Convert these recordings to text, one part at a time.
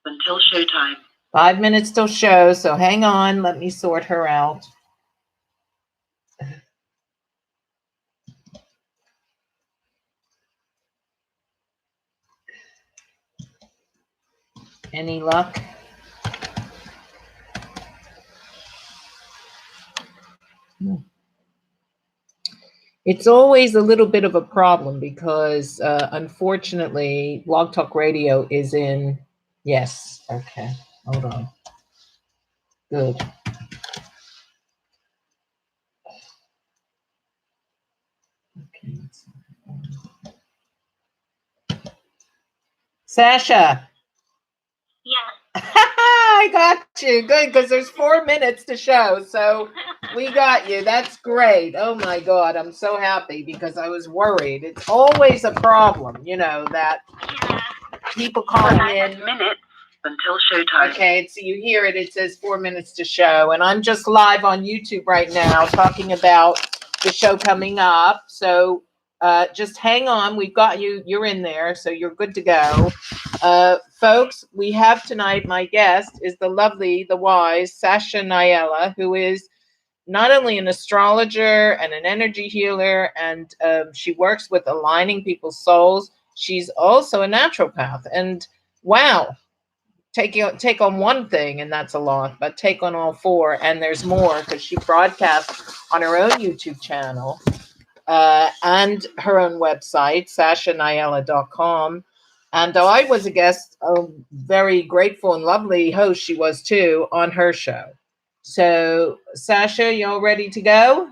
until showtime. 5 minutes till show, so hang on. Let me sort her out. Any luck? It's always a little bit of a problem because, unfortunately, Blog Talk Radio is in. Yes. Okay. Hold on. Good. Okay. Sasha. Yeah. I got you. Good, because there's 4 minutes to show. So we got you. That's great. Oh my God. I'm so happy because I was worried. It's always a problem, that people calling in. Minutes until showtime. Okay, so you hear it. It says 4 minutes to show. And I'm just live on YouTube right now talking about the show coming up. So just hang on. We've got you. You're in there. So you're good to go. Folks, we have tonight, my guest is the lovely, the wise Sasha Niala, who is not only an astrologer and an energy healer, and she works with aligning people's souls. She's also a naturopath. And wow, take on one thing and that's a lot, but take on all four, and there's more because she broadcasts on her own YouTube channel and her own website, sashaniala.com. And I was a guest, a very grateful and lovely host she was too, on her show. So, Sasha, you all ready to go?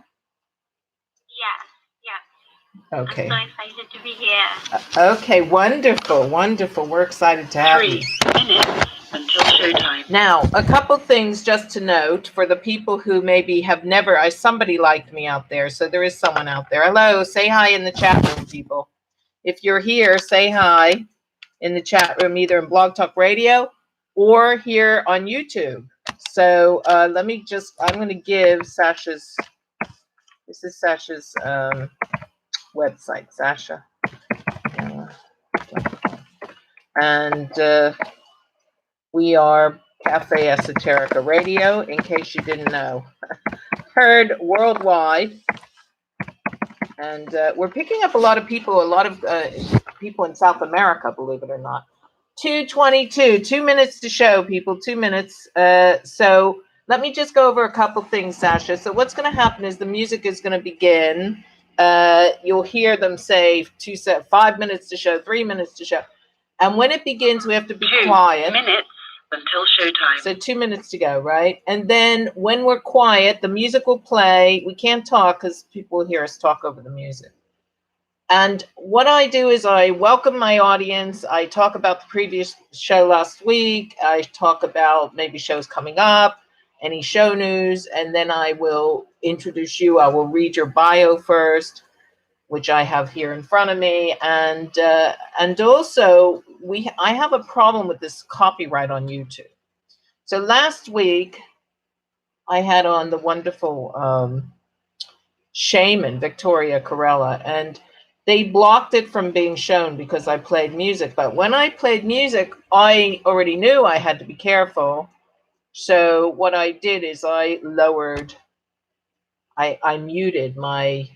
Yeah. Okay. I'm so excited to be here. Okay, wonderful, wonderful. We're excited to have you. 3 minutes until showtime. Now, a couple things just to note for the people who maybe have never, somebody liked me out there, so there is someone out there. Hello, say hi in the chat room, people. If you're here, say hi in the chat room, either in Blog Talk Radio or here on YouTube. So I'm going to give Sasha's, this is Sasha's website, Sasha. And we are Cafe Esoterica Radio, in case you didn't know. Heard worldwide. And we're picking up a lot of people in South America, believe it or not. 2:22, 2 minutes to show, people, 2 minutes. So let me just go over a couple things, Sasha. So what's going to happen is the music is going to begin. You'll hear them say 5 minutes to show, 3 minutes to show. And when it begins, we have to be quiet. 2 minutes until showtime. So 2 minutes to go, right? And then when we're quiet, the music will play. We can't talk because people will hear us talk over the music. And what I do is I welcome my audience. I talk about the previous show last week. I talk about maybe shows coming up, any show news, and then I will introduce you. I will read your bio first, which I have here in front of me. And also, I have a problem with this copyright on YouTube. So last week, I had on the wonderful shaman, Victoria Corella, and they blocked it from being shown because I played music. But when I played music, I already knew I had to be careful. So what I did is I muted my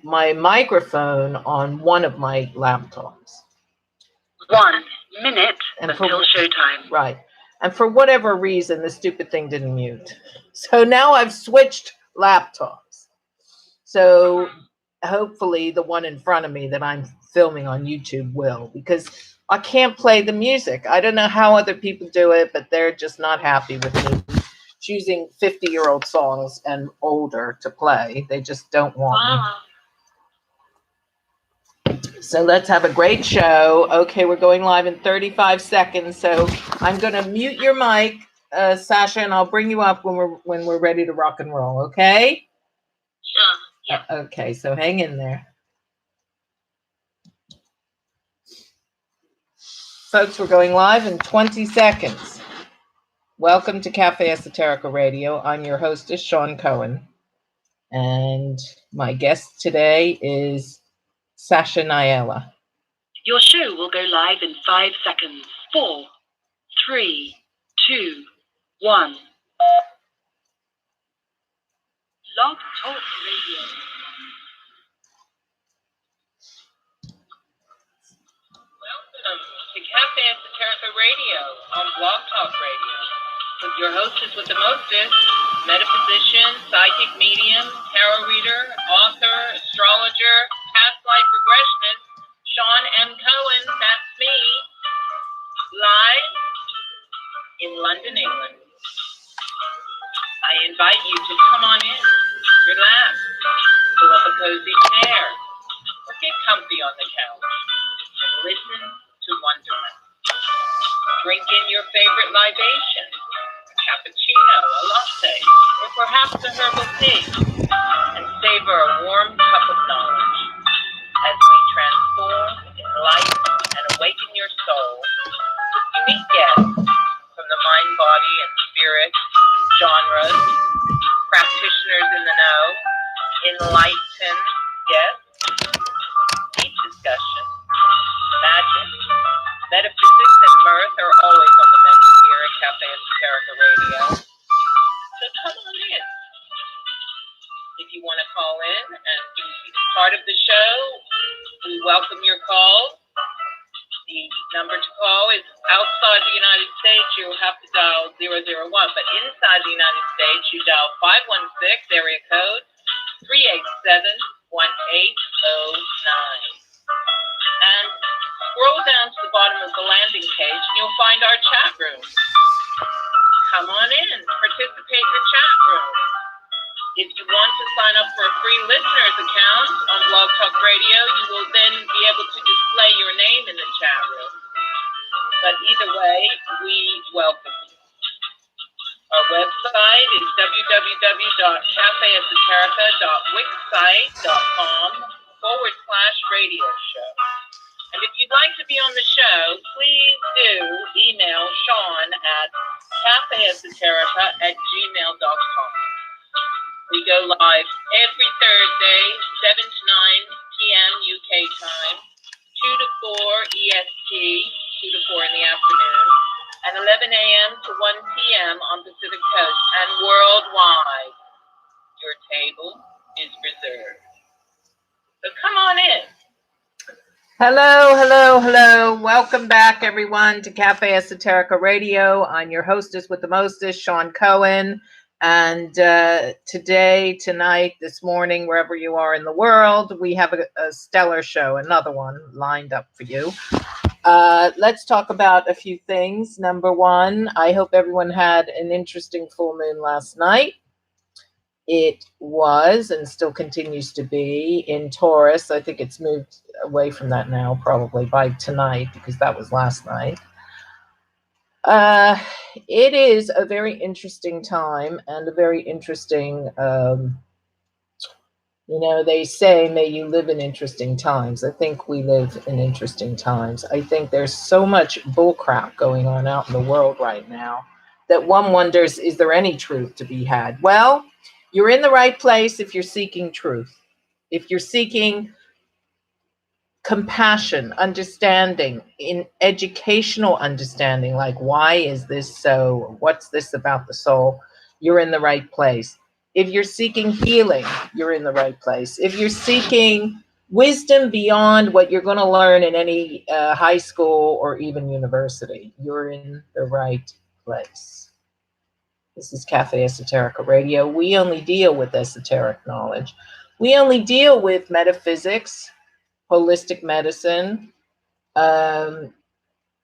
microphone on one of my laptops. 1 minute until showtime. Right. And for whatever reason, the stupid thing didn't mute. So now I've switched laptops. So hopefully the one in front of me that I'm filming on YouTube will, because I can't play the music. I don't know how other people do it, but they're just not happy with me choosing 50-year-old songs and older to play. They just don't want me. So let's have a great show. Okay, we're going live in 35 seconds. So I'm going to mute your mic, Sasha, and I'll bring you up when we're ready to rock and roll. Okay? Sure. Yeah. Okay, so hang in there. Folks, we're going live in 20 seconds. Welcome to Cafe Esoterica Radio. I'm your hostess, Shawn Cohen. And my guest today is Sasha Niala. Your show will go live in 5 seconds. 4, 3, 2, 1. Blog Talk Radio. Welcome to Cafe Esoterica Radio on Blog Talk Radio with your hostess with the mostest, metaphysician, psychic medium, tarot reader, author, astrologer, past life regressionist, Shawn M. Cohen. That's me, live in London, England. I invite you to come on in, relax, pull up a cozy chair, or get comfy on the couch and listen to wonderment. Drink in your favorite libation, a cappuccino, a latte, or perhaps a herbal tea, and savor a warm cup of knowledge as we transform, enlighten, and awaken your soul with unique guests from the mind, body, and spirit genres, practitioners in the know, enlightened guests, deep discussion, magic, metaphysics, and mirth are always on the menu here at Cafe Esoterica Radio. So come on in. If you want to call in and be part of the show, we welcome your calls. The number to call is outside the United States, you'll have to dial 001, but inside the United States, you dial 516, area code 387-1809. And scroll down to the bottom of the landing page, and you'll find our chat room. Come on in, participate in the chat room. If you want to sign up for a free listener's account on Blog Talk Radio, you will then be able to display your name in the chat room. But either way, we welcome you. Our website is www.cafeesoterica.wixsite.com/radio show. And if you'd like to be on the show, please do email Shawn at cafeesoterica@gmail.com. We go live every Thursday, 7 to 9 p.m. UK time, 2 to 4 EST, 2 to 4 in the afternoon, and 11 a.m. to 1 p.m. on Pacific Coast, and worldwide. Your table is reserved. So come on in. Hello, hello, hello. Welcome back, everyone, to Cafe Esoterica Radio. I'm your hostess with the mostest, Shawn Cohen. And today, tonight, this morning, wherever you are in the world, we have a stellar show, another one lined up for you. Let's talk about a few things. Number one, I hope everyone had an interesting full moon last night. It was and still continues to be in Taurus. I think it's moved away from that now, probably by tonight, because that was last night. It is a very interesting time and a very interesting, they say, may you live in interesting times. I think we live in interesting times. I think there's so much bullcrap going on out in the world right now that one wonders, is there any truth to be had? Well, you're in the right place if you're seeking truth. If you're seeking compassion, understanding, in educational understanding, like why is this so? What's this about the soul? You're in the right place. If you're seeking healing, you're in the right place. If you're seeking wisdom beyond what you're going to learn in any high school or even university, you're in the right place. This is Cafe Esoterica Radio. We only deal with esoteric knowledge. We only deal with metaphysics, holistic medicine.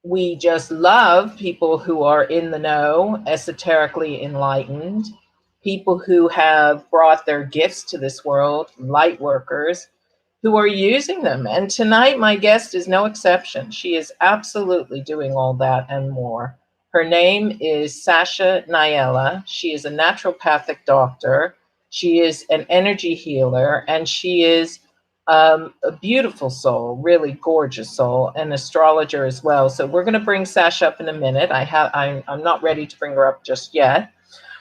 We just love people who are in the know, esoterically enlightened, people who have brought their gifts to this world, light workers, who are using them. And tonight, my guest is no exception. She is absolutely doing all that and more. Her name is Sasha Niala. She is a naturopathic doctor. She is an energy healer, and she is a beautiful soul, really gorgeous soul, an astrologer as well. So we're going to bring Sasha up in a minute. I'm not ready to bring her up just yet.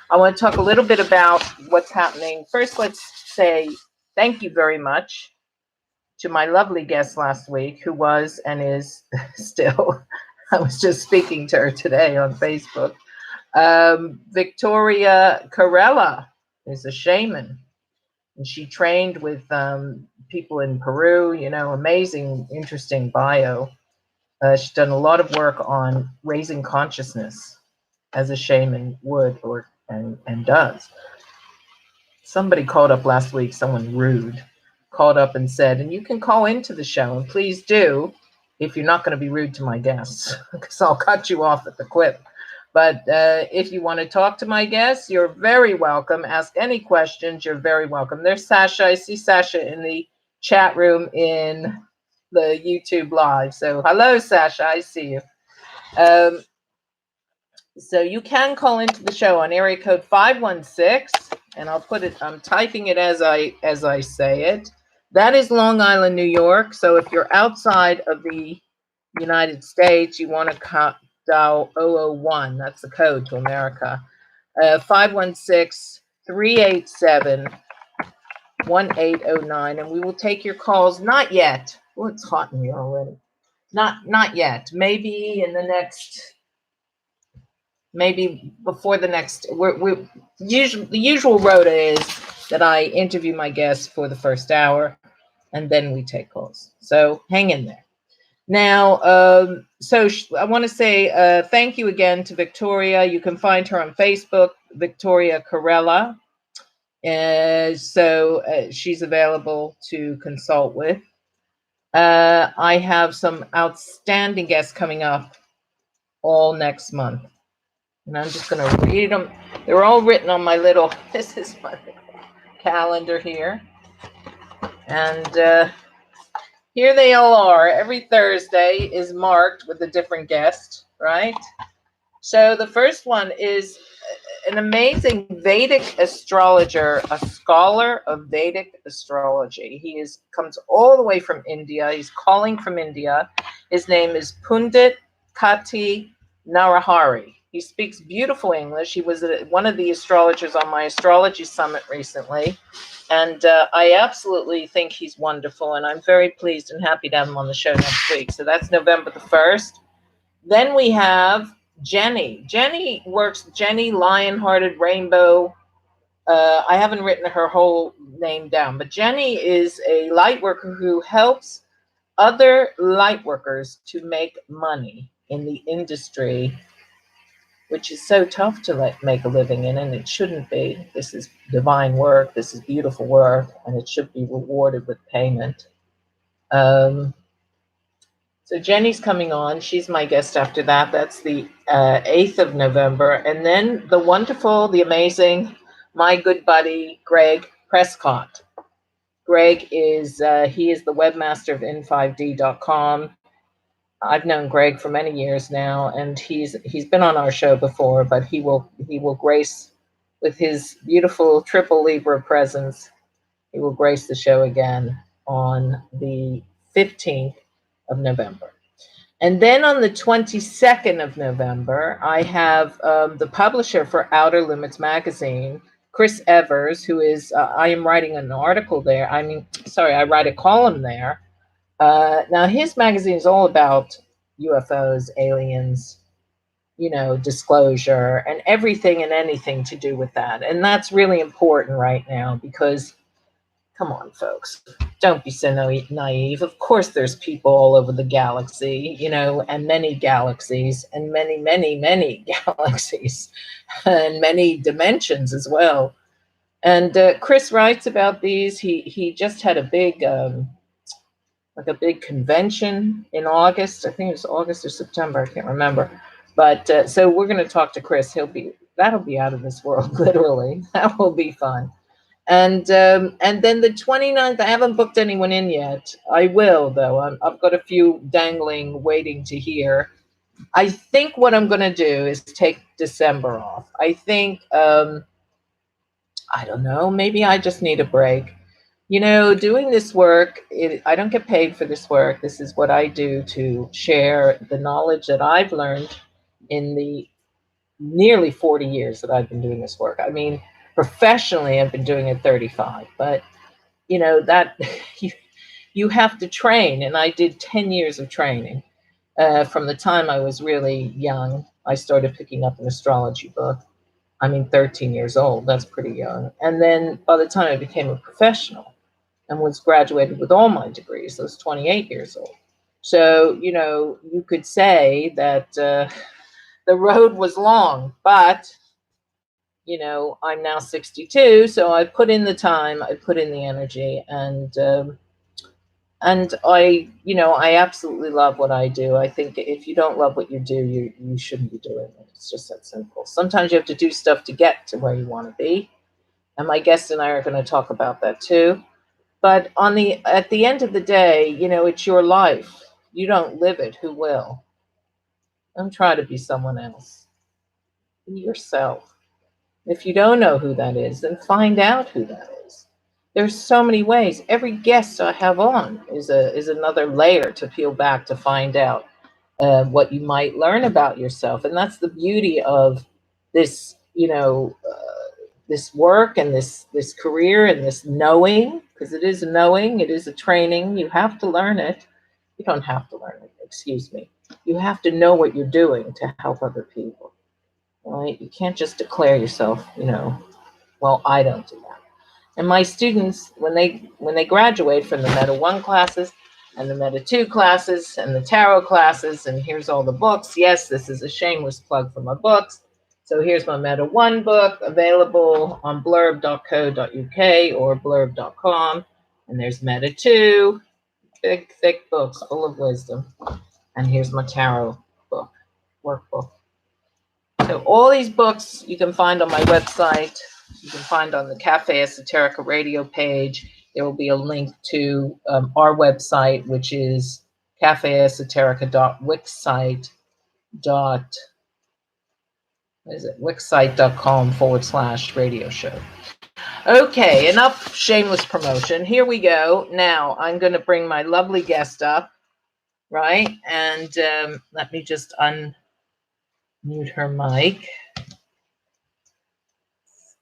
I want to talk a little bit about what's happening. First, let's say thank you very much to my lovely guest last week, who was and is still, I was just speaking to her today on Facebook. Victoria Carella is a shaman, and she trained with people in Peru, amazing, interesting bio. She's done a lot of work on raising consciousness as a shaman would and does. Somebody called up last week, someone rude, called up and said, and you can call into the show, and please do, if you're not going to be rude to my guests, because I'll cut you off at the quip. But if you want to talk to my guests, you're very welcome. Ask any questions. You're very welcome. There's Sasha. I see Sasha in the chat room in the YouTube live. So hello, Sasha. I see you. So you can call into the show on area code 516, and I'll put it, I'm typing it as I say it. That is Long Island, New York. So if you're outside of the United States, you want to dial 001. That's the code to America. 516-387-1809. And we will take your calls. Not yet. Well, it's hot in here already. Not yet. Maybe in the next, maybe before the next, the usual rota is that I interview my guests for the first hour, and then we take calls. So hang in there. Now, I want to say thank you again to Victoria. You can find her on Facebook, Victoria Carella. She's available to consult with. I have some outstanding guests coming up all next month. And I'm just going to read them. They're all written on my little, this is my calendar here. And here they all are. Every Thursday is marked with a different guest, right? So the first one is an amazing Vedic astrologer, a scholar of Vedic astrology. He comes all the way from India. He's calling from India. His name is Pundit Kati Narahari. He speaks beautiful English. He was one of the astrologers on my astrology summit recently. And I absolutely think he's wonderful. And I'm very pleased and happy to have him on the show next week. So that's November the 1st. Then we have Jenny. Jenny Lionhearted Rainbow. I haven't written her whole name down, but Jenny is a light worker who helps other light workers to make money in the industry, which is so tough to make a living in, and it shouldn't be. This is divine work. This is beautiful work, and it should be rewarded with payment. So Jenny's coming on. She's my guest after that. That's the 8th of November. And then the wonderful, the amazing, my good buddy, Greg Prescott. Greg is he is the webmaster of in5d.com. I've known Greg for many years now, and he's been on our show before, but he will grace with his beautiful triple Libra presence. He will grace the show again on the 15th of November. And then on the 22nd of November, I have the publisher for Outer Limits magazine, Chris Evers, who is, I am writing an article there. I write a column there. Now, his magazine is all about UFOs, aliens, disclosure, and everything and anything to do with that. And that's really important right now because, come on, folks, don't be so naive. Of course, there's people all over the galaxy, and many galaxies, and many, many, many galaxies, and many dimensions as well. And Chris writes about these. He just had a big convention in August. I think it was August or September. I can't remember. But so we're going to talk to Chris. That'll be out of this world, literally. That will be fun. And then the 29th, I haven't booked anyone in yet. I will, though. I've got a few dangling, waiting to hear. I think what I'm going to do is take December off. I think, I don't know, maybe I just need a break. Doing this work, I don't get paid for this work. This is what I do to share the knowledge that I've learned in the nearly 40 years that I've been doing this work. I mean, professionally, I've been doing it 35, but that you have to train. And I did 10 years of training. From the time I was really young, I started picking up an astrology book. 13 years old, that's pretty young. And then by the time I became a professional and was graduated with all my degrees, I was 28 years old. So, you could say that the road was long, but, I'm now 62. So I put in the time, I put in the energy, and I absolutely love what I do. I think if you don't love what you do, you shouldn't be doing it. It's just that simple. Sometimes you have to do stuff to get to where you want to be. And my guest and I are going to talk about that too. But at the end of the day, it's your life. You don't live it, who will? Don't try to be someone else. Be yourself. If you don't know who that is, then find out who that is. There's so many ways. Every guest I have on is another layer to peel back to find out what you might learn about yourself, and that's the beauty of this, this work and this career and this knowing, because it is a knowing, it is a training. You have to learn it. You don't have to learn it. Excuse me. You have to know what you're doing to help other people. Right? You can't just declare yourself, well, I don't do that. And my students, when they graduate from the Meta 1 classes and the Meta 2 classes and the tarot classes, and here's all the books. Yes, this is a shameless plug for my books. So here's my Meta 1 book available on blurb.co.uk or blurb.com. And there's Meta 2, big, thick books full of wisdom. And here's my tarot book, workbook. So all these books you can find on my website. You can find on the Cafe Esoterica radio page. There will be a link to our website, which is wixsite.com/radio show. Okay, enough shameless promotion. Here we go. Now I'm going to bring my lovely guest up, right? And let me just unmute her mic.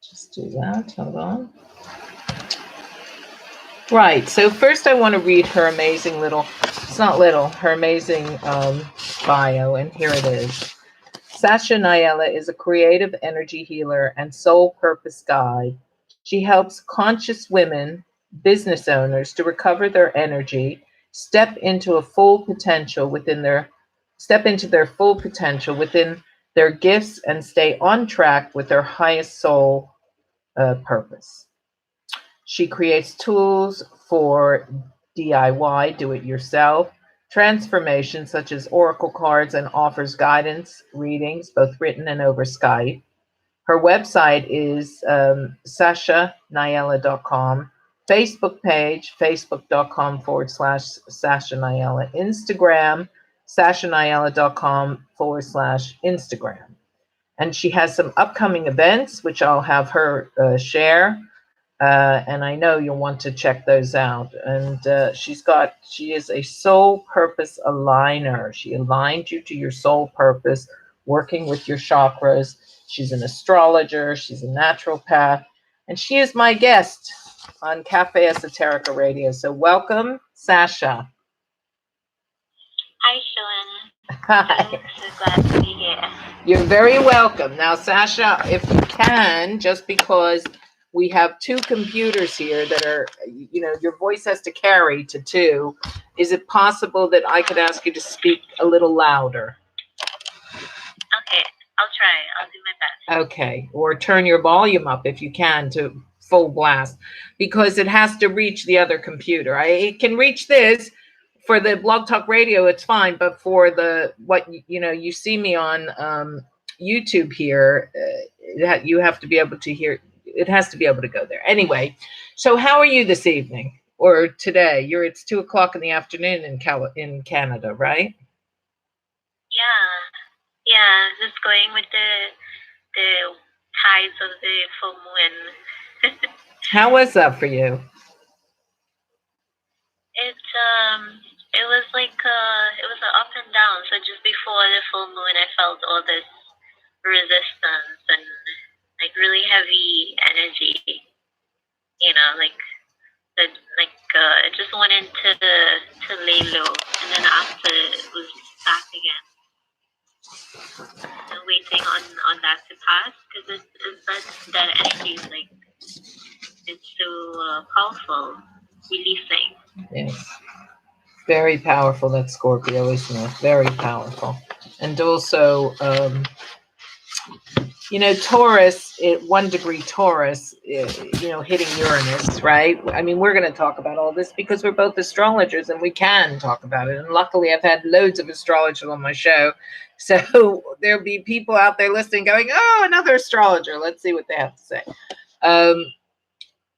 Just do that. Hold on. Right. So first I want to read her amazing her amazing bio, and here it is. Sasha Niala is a creative energy healer and soul purpose guide. She helps conscious women, business owners, to recover their energy, step into their full potential within their gifts, and stay on track with their highest soul purpose. She creates tools for DIY, do it yourself, transformation such as oracle cards, and offers guidance readings, both written and over Skype. Her website is sashaniala.com. Facebook page, facebook.com/Sasha Niala. Instagram, sashaniala.com/Instagram. And she has some upcoming events, which I'll have her share. And I know you'll want to check those out. And she is a soul purpose aligner. She aligned you to your soul purpose, working with your chakras. She's an astrologer. She's a naturopath. And she is my guest on Cafe Esoterica Radio. So welcome, Sasha. Hi, Shawn. Hi. I'm so glad to be here. You're very welcome. Now, Sasha, if you can, just because we have two computers here that are, your voice has to carry to two, is it possible that I could ask you to speak a little louder? Okay, I'll try. I'll do my best. Okay, or turn your volume up if you can to full blast, because it has to reach the other computer. It can reach this. For the Blog Talk Radio, it's fine, but for you see me on YouTube here, you have to be able to hear. It has to be able to go there. Anyway, so how are you this evening or today? It's 2:00 in the afternoon in Canada, right? Yeah, just going with the tides of the full moon. How was that for you? It was like it was an up and down. So just before the full moon, I felt all this resistance and like really heavy energy. Like it just went into to lay low, and then after it was back again. And waiting on that to pass, because that energy is like, it's so powerful, releasing. Yes. Very powerful, that Scorpio, isn't it? Very powerful. And also, Taurus, 1 degree Taurus, hitting Uranus, right? I mean, we're going to talk about all this because we're both astrologers and we can talk about it. And luckily, I've had loads of astrologers on my show. So there'll be people out there listening going, oh, another astrologer. Let's see what they have to say.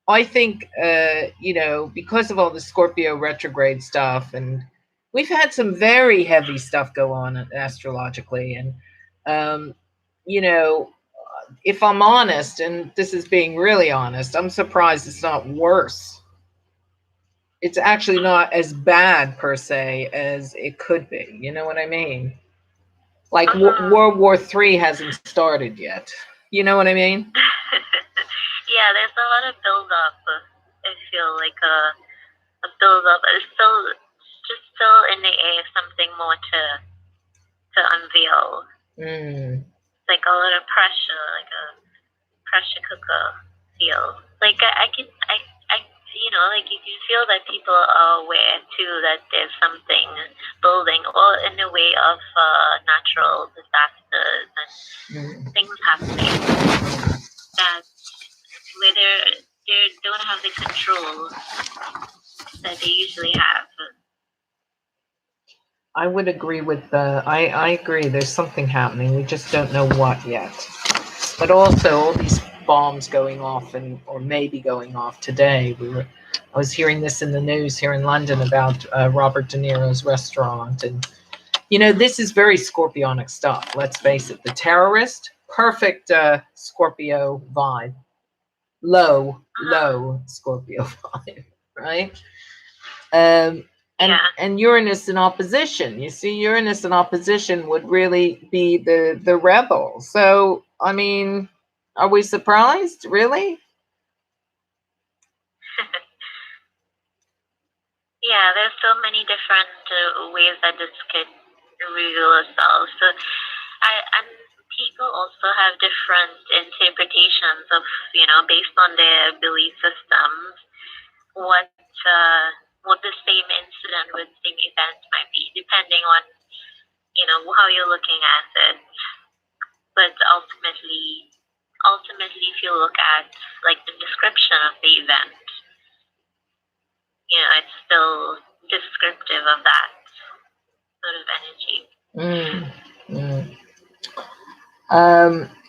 I think, because of all the Scorpio retrograde stuff, and we've had some very heavy stuff go on astrologically. And, if I'm honest, and this is being really honest, I'm surprised it's not worse. It's actually not as bad per se as it could be. You know what I mean? Like World War III hasn't started yet. You know what I mean? Yeah, there's a lot of build-up. I feel like a build-up. It's still in the air, something more to unveil. It's like a lot of pressure, like a pressure cooker feel. Like I like you can feel that people are aware too that there's something building, all in the way of natural disasters and things happening that where they don't have the control that they usually have. I would agree with I agree. There's something happening. We just don't know what yet. But also all these bombs going off or maybe going off today. I was hearing this in the news here in London about Robert De Niro's restaurant. And, this is very Scorpionic stuff. Let's face it. The terrorist, perfect Scorpio vibe. Low Scorpio vibe, right? And Uranus in opposition. You see, Uranus in opposition would really be the rebel. So, I mean, are we surprised? Really? Yeah, there's so many different ways that this could reveal itself. So, and people also have different interpretations of, based on their belief systems, what the same incident with the same event might be, depending on, how you're looking at it. But ultimately, if you look at like the description of the event, it's still descriptive of that sort of energy.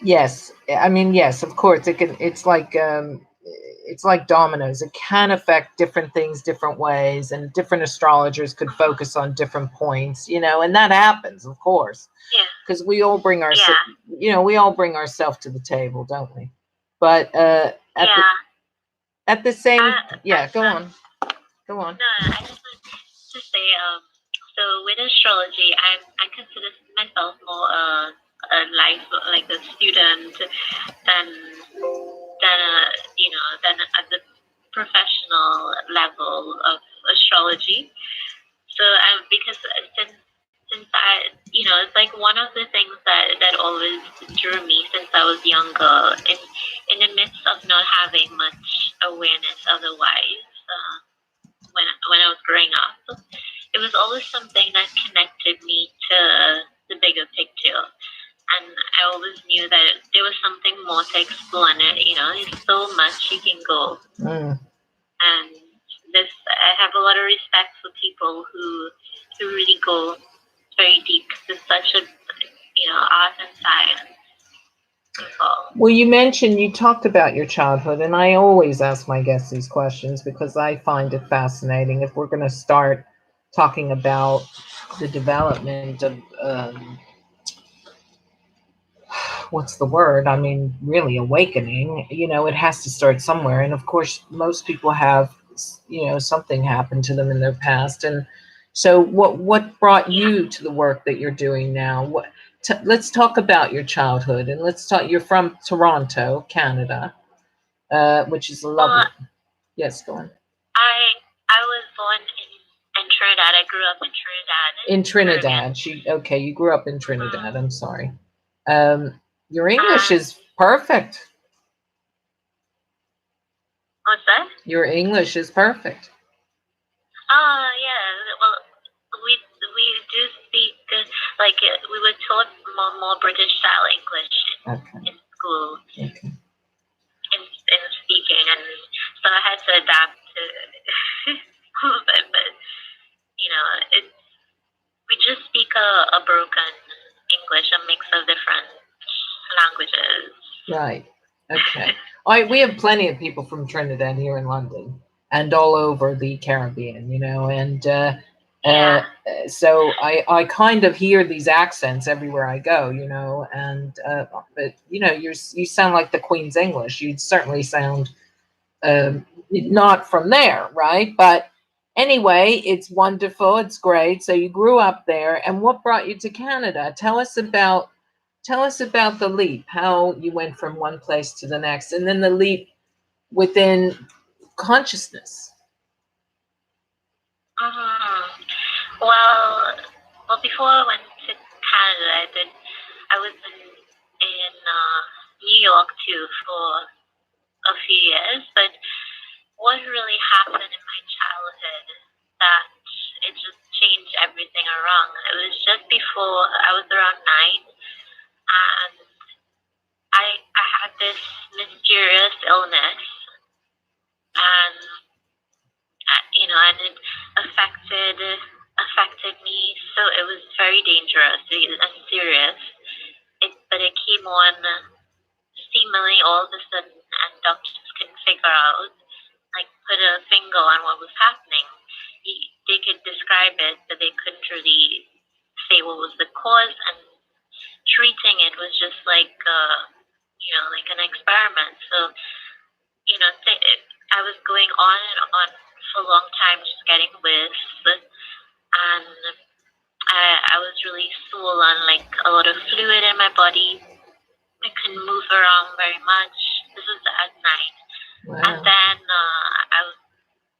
Yes. I mean, yes, of course it can. It's like dominoes. It can affect different things different ways, and different astrologers could focus on different points, and that happens, of course. Yeah. Because we all bring ourselves to the table, don't we? But at the same, go on. No, I just want to say, so with astrology, I consider myself more a life, like a student than at the professional level of astrology. So because since I, it's like one of the things that always drew me since I was younger, in the midst of not having much awareness otherwise, when I was growing up, it was always something that connected me to the bigger picture. And I always knew that there was something more to explore, and there's so much you can go. And I have a lot of respect for people who really go very deep to such a, art and science. Well, you talked about your childhood, and I always ask my guests these questions because I find it fascinating. If we're going to start talking about the development of, what's the word? I mean, really awakening, it has to start somewhere. And of course, most people have, something happened to them in their past. And so what brought you to the work that you're doing now? Let's talk about your childhood, and you're from Toronto, Canada, which is lovely. Yes, go on. I born in Trinidad. I grew up in Trinidad. In Trinidad. You grew up in Trinidad. I'm sorry. Your English is perfect. What's that? Your English is perfect. Oh, yeah. Well, we do speak, we were taught more British style English in school. Okay. In speaking, and so I had to adapt to a little bit, but we just speak a broken English, a mix of different languages. Right. Okay. We have plenty of people from Trinidad here in London and all over the Caribbean, and so I kind of hear these accents everywhere I go, and but you sound like the Queen's English. You'd certainly sound not from there, right? But anyway, it's wonderful. It's great. So you grew up there, and what brought you to Canada? Tell us about the leap, how you went from one place to the next, and then the leap within consciousness. Well, before I went to Canada, I was in New York too for a few years, but what really happened in my childhood that it just changed everything around. It was just before I was around 9, and I had this mysterious illness, and and it affected me. So it was very dangerous and serious. But it came on seemingly all of a sudden, and doctors couldn't figure out, put a finger on what was happening. They could describe it, but they couldn't really say what was the cause, and treating it was just like an experiment. So, I was going on and on for a long time, just getting worse, and I was really swollen, a lot of fluid in my body. I couldn't move around very much. This was at night. Wow. And then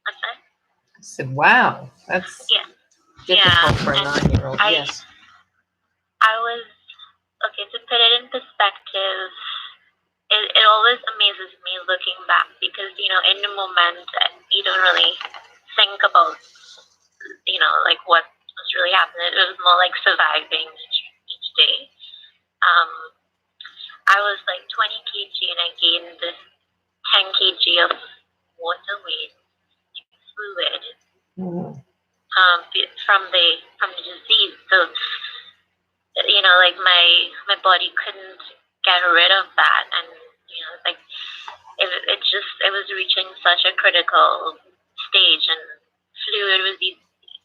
what's that? I said, wow, that's difficult for a 9-year-old. Yes. I was, okay, to put it in perspective, it always amazes me looking back, because, in the moment, you don't really think about, what was really happening. It was more like surviving each day. I was 20 kg, and I gained 10 kg of water weight, fluid, from the disease. So, my body couldn't get rid of that, and it was reaching such a critical stage, and fluid was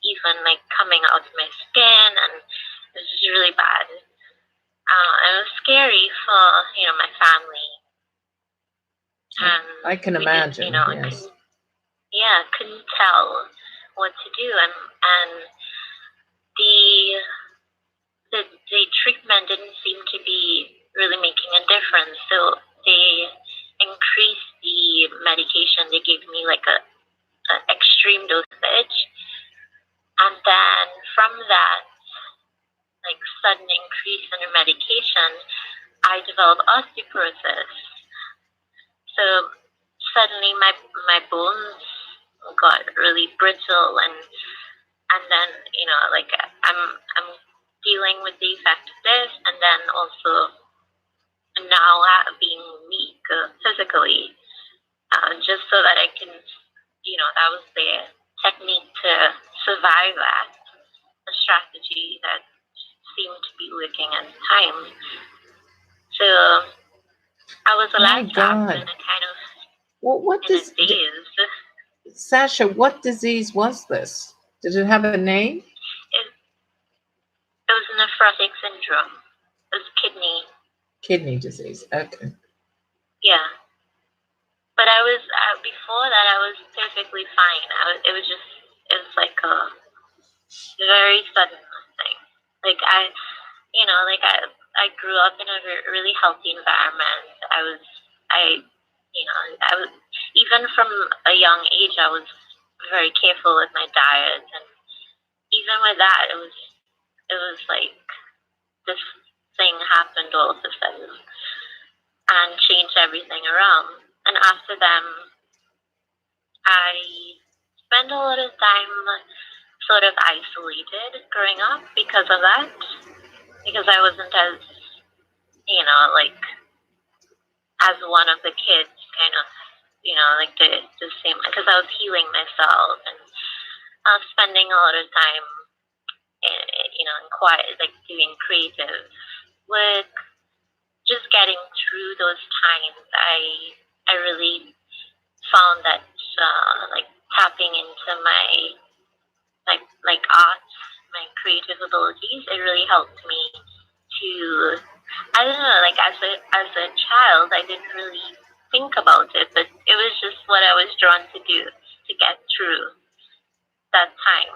even coming out of my skin, and it was just really bad. It was scary for my family, and I can imagine. Yes. Couldn't tell what to do, and the treatment didn't seem to be really making a difference. So they increased the medication. They gave me an extreme dosage, and then from that sudden increase in the medication, I developed osteoporosis. So suddenly my bones got really brittle, and then I'm dealing with the effect of this, and then also now being weak physically, just so that I can, that was the technique to survive that, a strategy that seemed to be working at the time. So I was a laptop, and I kind of Sasha, what disease was this? Did it have a name? It was nephrotic syndrome. It was kidney disease. Okay. Yeah. But I was before that I was perfectly fine. It was like a very sudden thing. I grew up in a really healthy environment. I was even from a young age, I was very careful with my diet, and even with that, it was like this thing happened all of a sudden and changed everything around. And after them, I spent a lot of time sort of isolated growing up because of that, because I wasn't as, like as one of the kids, kind of, like the same, because I was healing myself and I was spending a lot of time, in quiet, like doing creative work, just getting through those times. I really found that like tapping into my like arts, my creative abilities, it really helped me to, I don't know, like as a child, I didn't really think about it, but it was just what I was drawn to do to get through that time.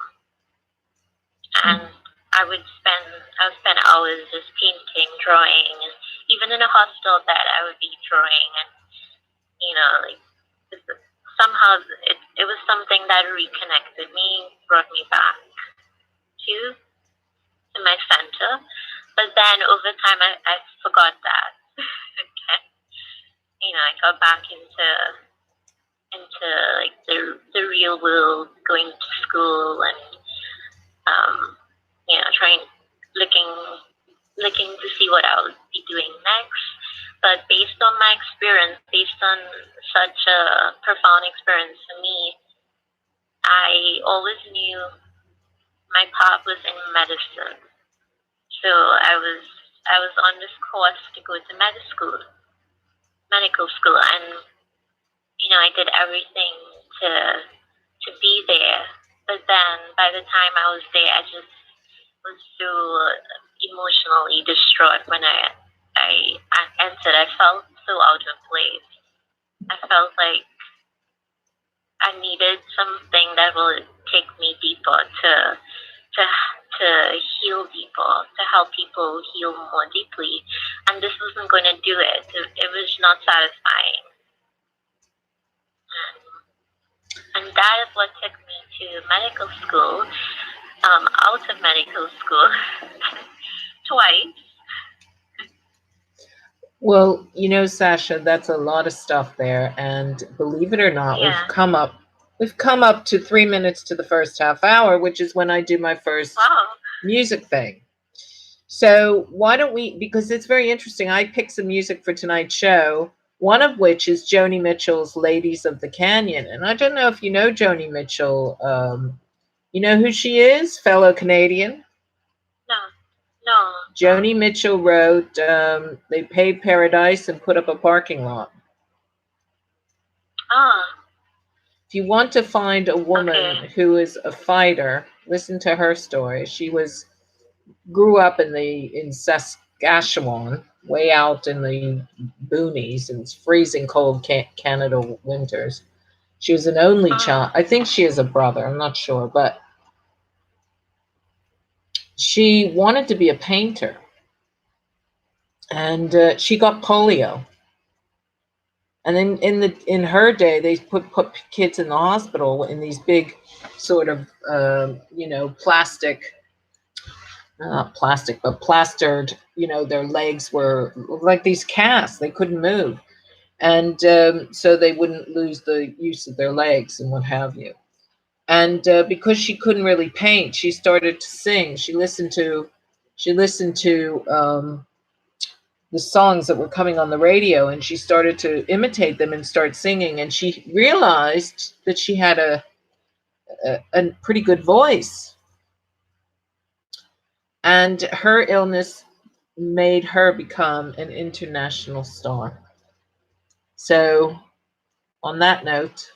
And I would spend hours just painting, drawing, and even in a hospital bed, I would be drawing, and like somehow it was something that reconnected me, brought me back to my center. But then over time, I forgot that. Okay. I got back into like the real world, going to school and trying looking to see what I would be doing next. But based on my experience, based on such a profound experience for me, I always knew my path was in medicine. So I was on this course to go to medical school, and I did everything to be there. But then by the time I was there, I just was so emotionally distraught when I entered. I felt so out of place. I felt like I needed something that will take me deeper to heal deeper, to help people heal more deeply. And this wasn't going to do it. It was not satisfying. And that is what took me to medical school, out of medical school twice. Well, Sasha, that's a lot of stuff there, and believe it or not, Yeah. we've come up to 3 minutes to the first half hour, which is when I do my first music thing. So why don't we, because it's very interesting, I picked some music for tonight's show, one of which is Joni Mitchell's Ladies of the Canyon. And I don't know if you know Joni Mitchell. You know who she is, fellow Canadian? No. Joni Mitchell wrote, they paved paradise and put up a parking lot. If you want to find a woman who is a fighter, listen to her story. She grew up in Saskatchewan, way out in the boonies, and it's freezing cold Canada winters. She was an only child. I think she has a brother. I'm not sure, but she wanted to be a painter, and she got polio. And then in her day, they put kids in the hospital in these big sort of not plastic, but plastered. Their legs were like these casts; they couldn't move, and so they wouldn't lose the use of their legs and what have you. And because she couldn't really paint, she started to sing. She listened to the songs that were coming on the radio, and she started to imitate them and start singing. And she realized that she had a pretty good voice. And her illness made her become an international star. So, on that note,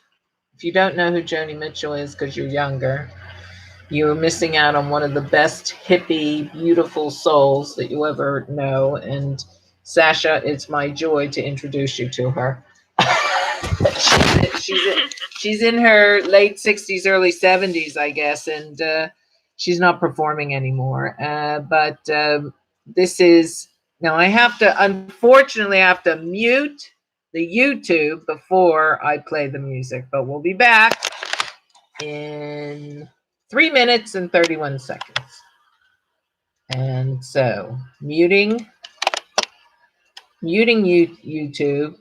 if you don't know who Joni Mitchell is because you're younger, you're missing out on one of the best hippie, beautiful souls that you ever know. And Sasha, it's my joy to introduce you to her. she's in her late 60s, early 70s, I guess, and she's not performing anymore. But this is now. Unfortunately, I have to mute the YouTube before I play the music. But we'll be back. in 3 minutes and 31 seconds. And so, muting YouTube.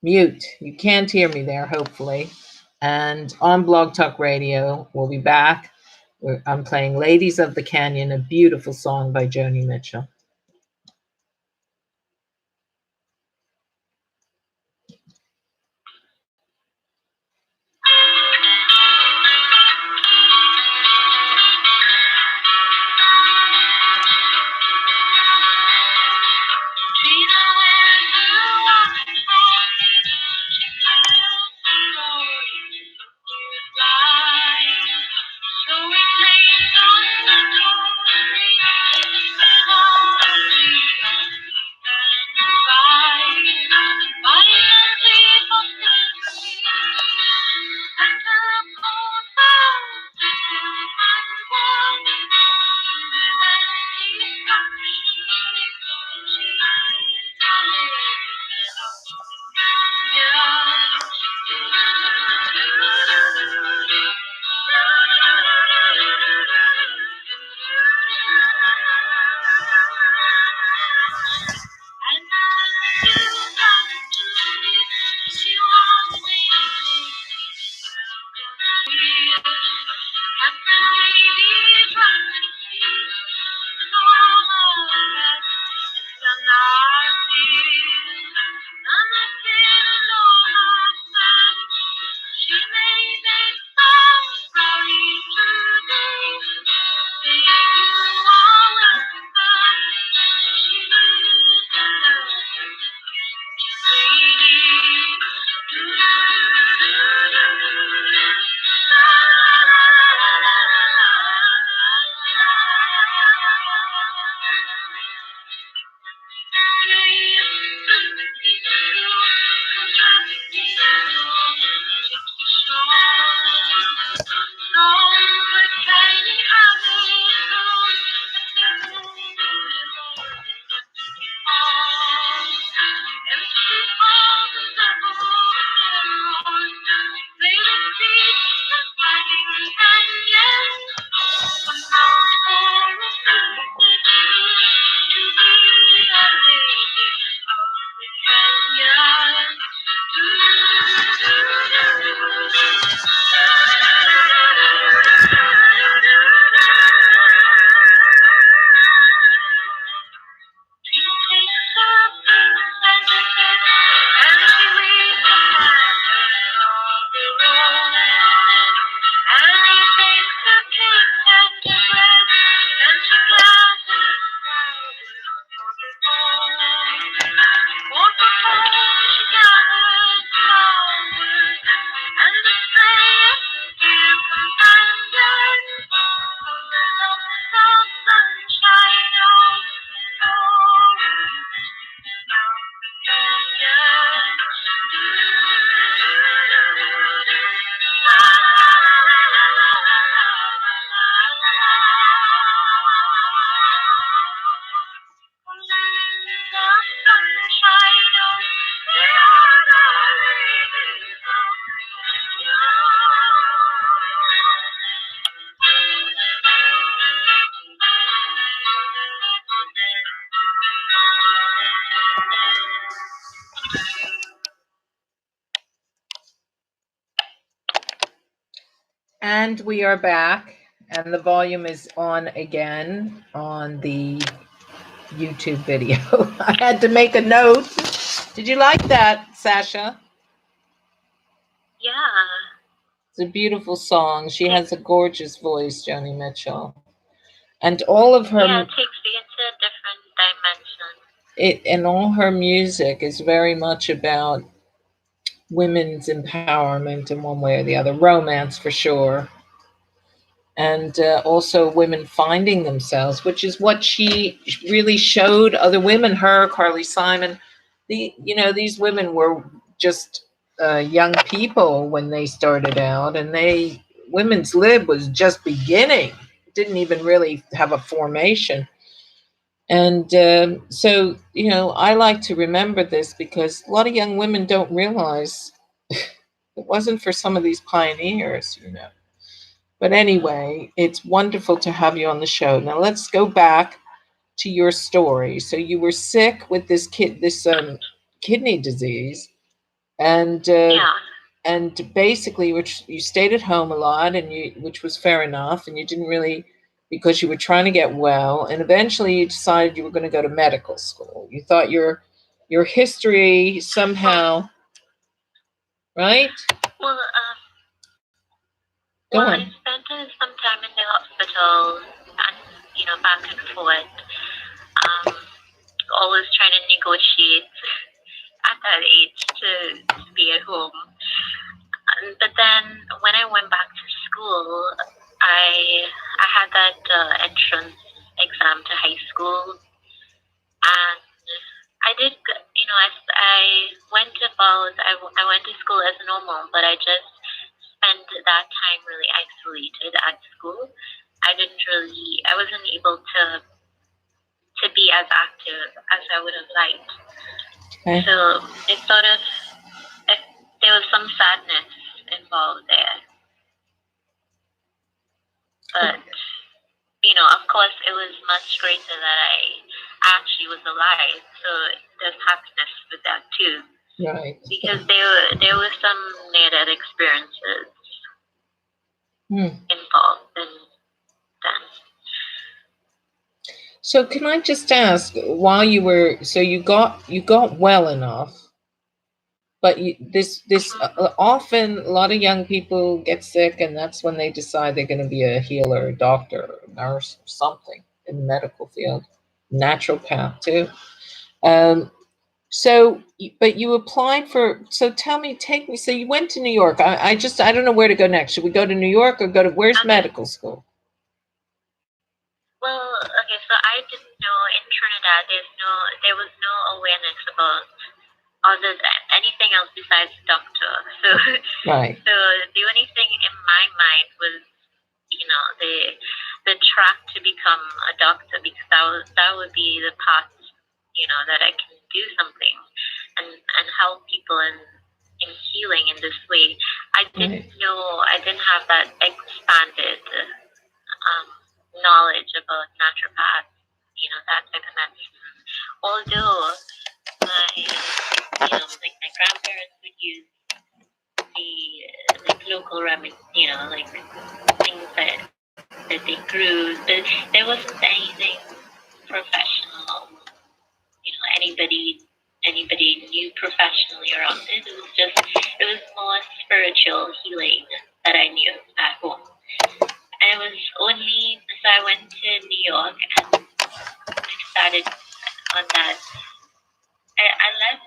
Mute. You can't hear me there, hopefully. And on Blog Talk Radio, we'll be back. I'm playing Ladies of the Canyon, a beautiful song by Joni Mitchell. And we are back, and the volume is on again on the YouTube video. I had to make a note. Did you like that, Sasha? Yeah. It's a beautiful song. She has a gorgeous voice, Joni Mitchell. And all of her... Yeah, it takes me into a different dimension. And all her music is very much about women's empowerment in one way or the other. Romance, for sure. And also women finding themselves, which is what she really showed other women. Her, Carly Simon, these women were just young people when they started out, and women's lib was just beginning. It didn't even really have a formation. And so, I like to remember this because a lot of young women don't realize It wasn't for some of these pioneers, you know. But anyway, it's wonderful to have you on the show. Now let's go back to your story. So you were sick with this kidney disease, and Yeah. basically, which you stayed at home a lot, and which was fair enough, and you didn't really, because you were trying to get well, and eventually you decided you were going to go to medical school. You thought your history somehow, right? Well, Go I on. spent some time in the hospital, and back and forth. Um, Always trying to negotiate at that age to be at home. But then when I went back to school, I had that entrance exam to high school, and I did. I went I went to school as normal, but I just spent that time really isolated at school. I wasn't able to be as active as I would have liked. Okay. So it sort of, there was some sadness involved there. But, of course, it was much greater that I actually was alive. So there's happiness with that too. Right. Because there were some near-death experiences involved in them. So can I just ask, while you were, so you got well enough, but this often a lot of young people get sick, and that's when they decide they're going to be a healer, a doctor, a nurse, or something in the medical field, naturopath too. So, but you applied for. So tell me, take me. So you went to New York. I don't know where to go next. Should we go to New York or go to where's medical school? Well, okay, so I didn't know in Trinidad there was no awareness about anything else besides doctor. So right. So the only thing in my mind was, the track to become a doctor, because that would be the path, that I can do something and help people in healing in this way. I didn't have that expanded knowledge about naturopath, that type of medicine. Although my grandparents would use the local remedy, things that they grew, but there wasn't anything professional, anybody knew professionally around it. It was more spiritual healing that I knew at home. And it was only, so I went to New York and I started on that. I left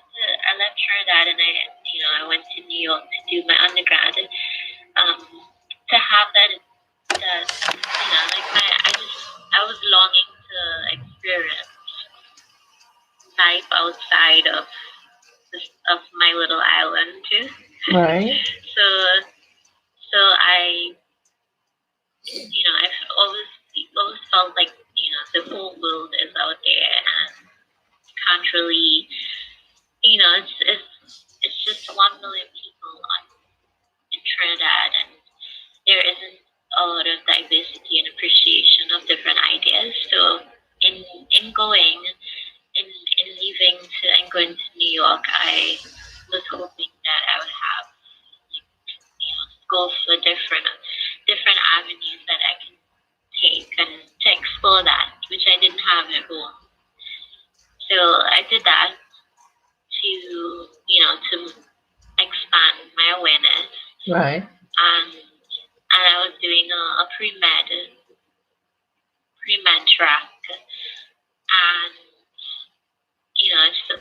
Trinidad and I went to New York to do my undergrad. To have that, I was longing to experience life outside of my little island too. Right. So I I've always felt like, the whole world is out there and can't really, it's just 1 million people in Trinidad, and there isn't a lot of diversity and appreciation of different ideas. So in leaving and going to New York, I was hoping that I would have, go for different avenues that I can take and to explore that, which I didn't have at home. So I did that to expand my awareness. Right. And I was doing a pre-med track, and so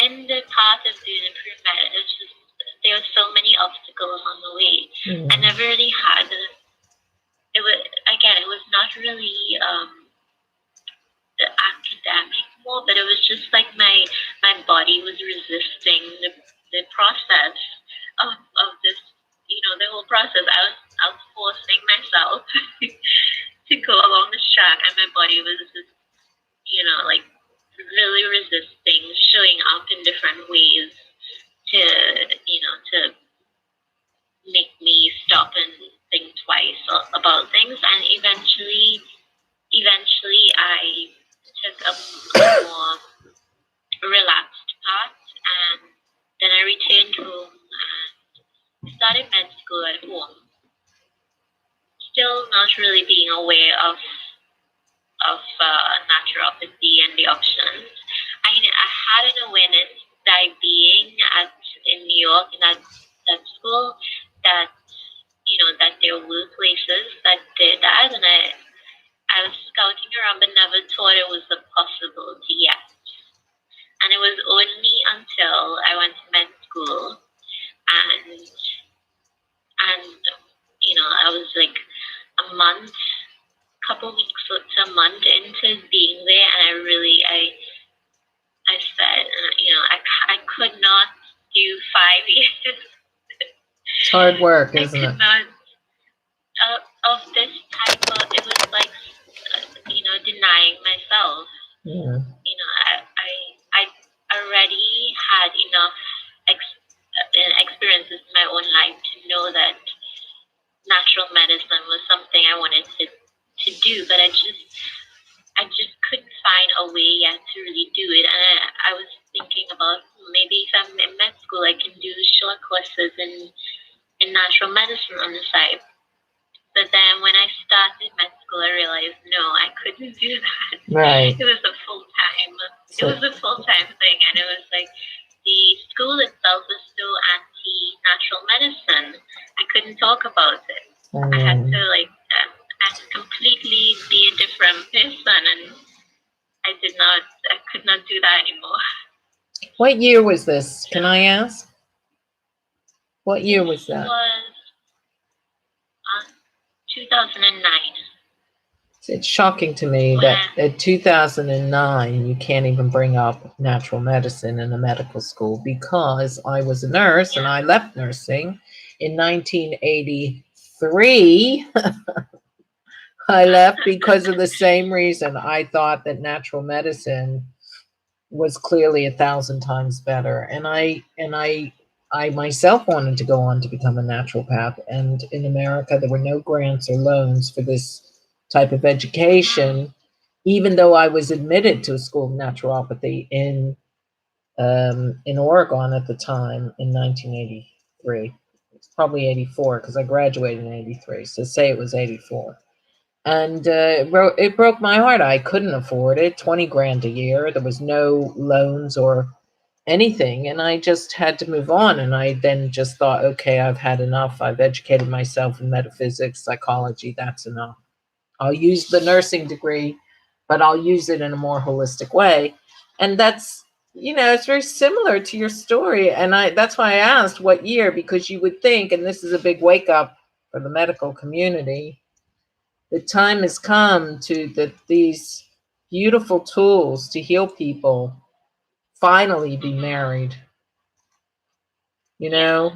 in the path of doing a pre-med, there were so many obstacles on the way. I never really had it was not really the academic more, but it was just like my body was resisting the process of this, the whole process. I was forcing myself to go along this track, and my body was just, really resisting, showing up in different ways to school at home, still not really being aware of naturopathy and the options. I had an awareness by being in New York in that school that that there were places that did that, and I was scouting around but never thought it was a possibility yet. And it was only until I went to med school and I was like a month, couple weeks to a month into being there, and I said, I could not do 5 years. It's hard work, isn't it? I could not of this type of. It was like denying myself. Yeah. I already had enough experiences in my own life to know that natural medicine was something I wanted to do, but I just couldn't find a way yet to really do it. And I was thinking about maybe if I'm in med school, I can do short courses in natural medicine on the side. But then when I started med school, I realized no, I couldn't do that. Right. It was a full time thing, and it was like the school itself was so anti-natural medicine. I couldn't talk about it. I had to completely be a different person, and I could not do that anymore. What year was this? Can I ask? What year was that? It was 2009. It's shocking to me that at 2009 you can't even bring up natural medicine in a medical school, because I was a nurse and I left nursing in 1983. I left because of the same reason. I thought that natural medicine was clearly 1,000 times better, and I myself wanted to go on to become a naturopath. And in America, there were no grants or loans for this type of education, even though I was admitted to a school of naturopathy in Oregon at the time in 1983. It's probably 84 because I graduated in 83. So say it was 84. And it broke my heart. I couldn't afford it. 20 grand a year. There was no loans or anything, and I just had to move on. And I then just thought, okay, I've had enough. I've educated myself in metaphysics, psychology. That's enough. I'll use the nursing degree, but I'll use it in a more holistic way. And that's, it's very similar to your story. And that's why I asked what year, because you would think, and this is a big wake up for the medical community, the time has come to that these beautiful tools to heal people finally be married. The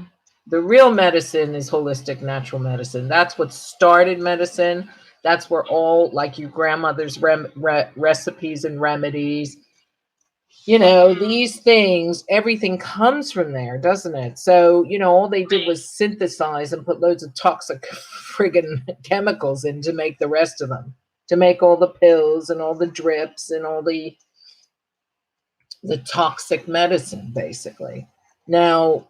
real medicine is holistic natural medicine. That's what started medicine. That's where all, like your grandmother's recipes and remedies, these things, everything comes from there, doesn't it? So, all they did was synthesize and put loads of toxic friggin' chemicals in to make the rest of them, to make all the pills and all the drips and all the toxic medicine, basically. Now,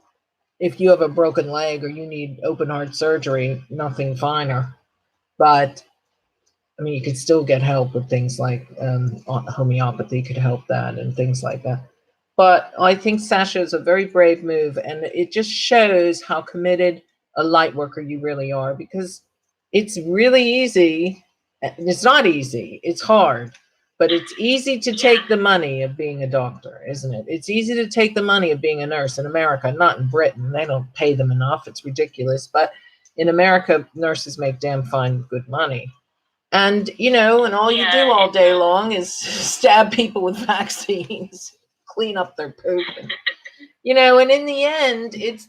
if you have a broken leg or you need open heart surgery, nothing finer. But I mean, you could still get help with things like homeopathy could help that and things like that. But I think Sasha is a very brave move, and it just shows how committed a light worker you really are, because it's really easy. It's not easy. It's hard. But it's easy to take the money of being a doctor, isn't it? It's easy to take the money of being a nurse in America, not in Britain. They don't pay them enough. It's ridiculous. But in America, nurses make damn fine good money. And, and all you do all day long is stab people with vaccines, clean up their poop. And, and in the end, it's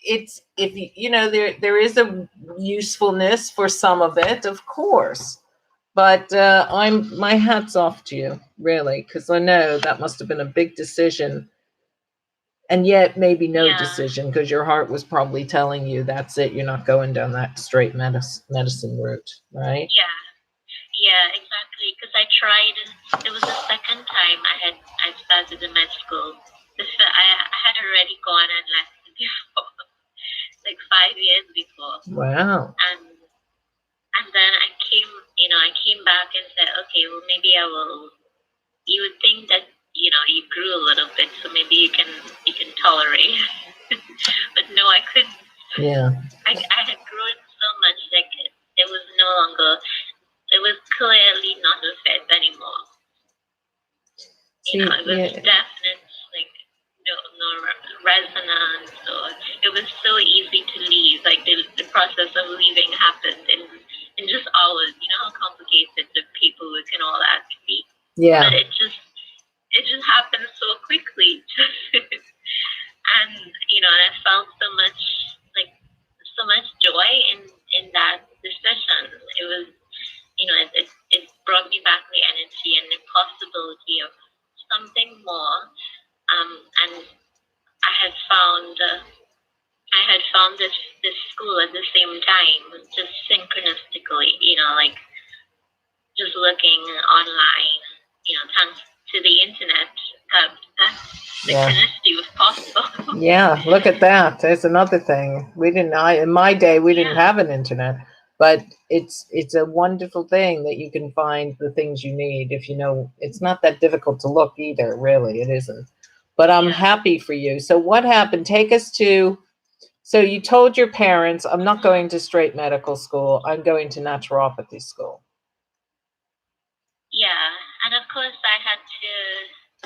if there is a usefulness for some of it, of course. But my hat's off to you, really, because I know that must have been a big decision, and yet maybe no decision, because your heart was probably telling you that's it. You're not going down that straight medicine route, right? Yeah, exactly. Because I tried. It was the second time I started in med school. I had already gone and left before, like 5 years before. Wow. And then I came back and said, okay, well, maybe I will. You would think that you grew a little bit, so maybe you can tolerate. But no, I couldn't. Yeah. I had grown so much that it was no longer. It was clearly not a fit anymore. See, It was yeah. definite, like no resonance, or it was so easy to leave. Like the process of leaving happened in just hours. You know how complicated the paperwork and all that can be. Yeah. But it just happened so quickly. And I felt so much joy in that decision. It was, it brought me back the energy and the possibility of something more. And I had found this school at the same time, just synchronistically, like just looking online, thanks to the internet, that synchronicity was possible. Yeah, look at that. There's another thing. In my day, we didn't have an internet, but it's a wonderful thing that you can find the things you need if you know. It's not that difficult to look either, really. It isn't. But I'm happy for you. So what happened? Take us to, so you told your parents, I'm not going to straight medical school. I'm going to naturopathy school. Yeah, and of course I had to,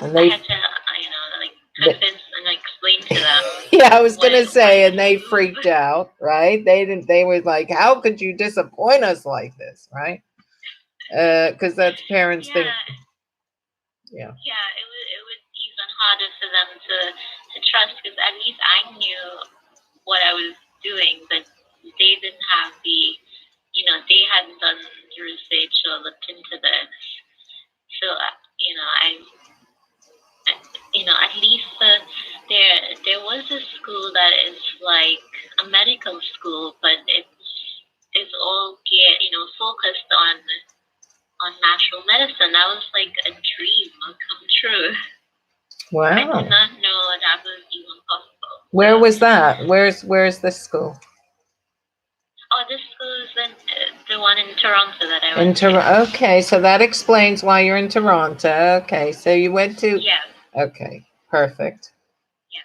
And they, convince and explain to them. Yeah, I was gonna say, and they freaked out, right? They were like, "How could you disappoint us like this?" Right? Because that's parents think. Yeah. Yeah, it was even harder for them to trust, because at least I knew what I was doing, but they didn't have they hadn't done the research or looked into this. So at least there was a school that is like a medical school, but it's all geared, focused on natural medicine. That was like a dream come true. Wow. I did not know that was even possible. Where was that? Where's this school? Oh, this school is the one in Toronto that I went to. Okay, so that explains why you're in Toronto. Okay, so you went to. Yeah. Okay, perfect. Yeah.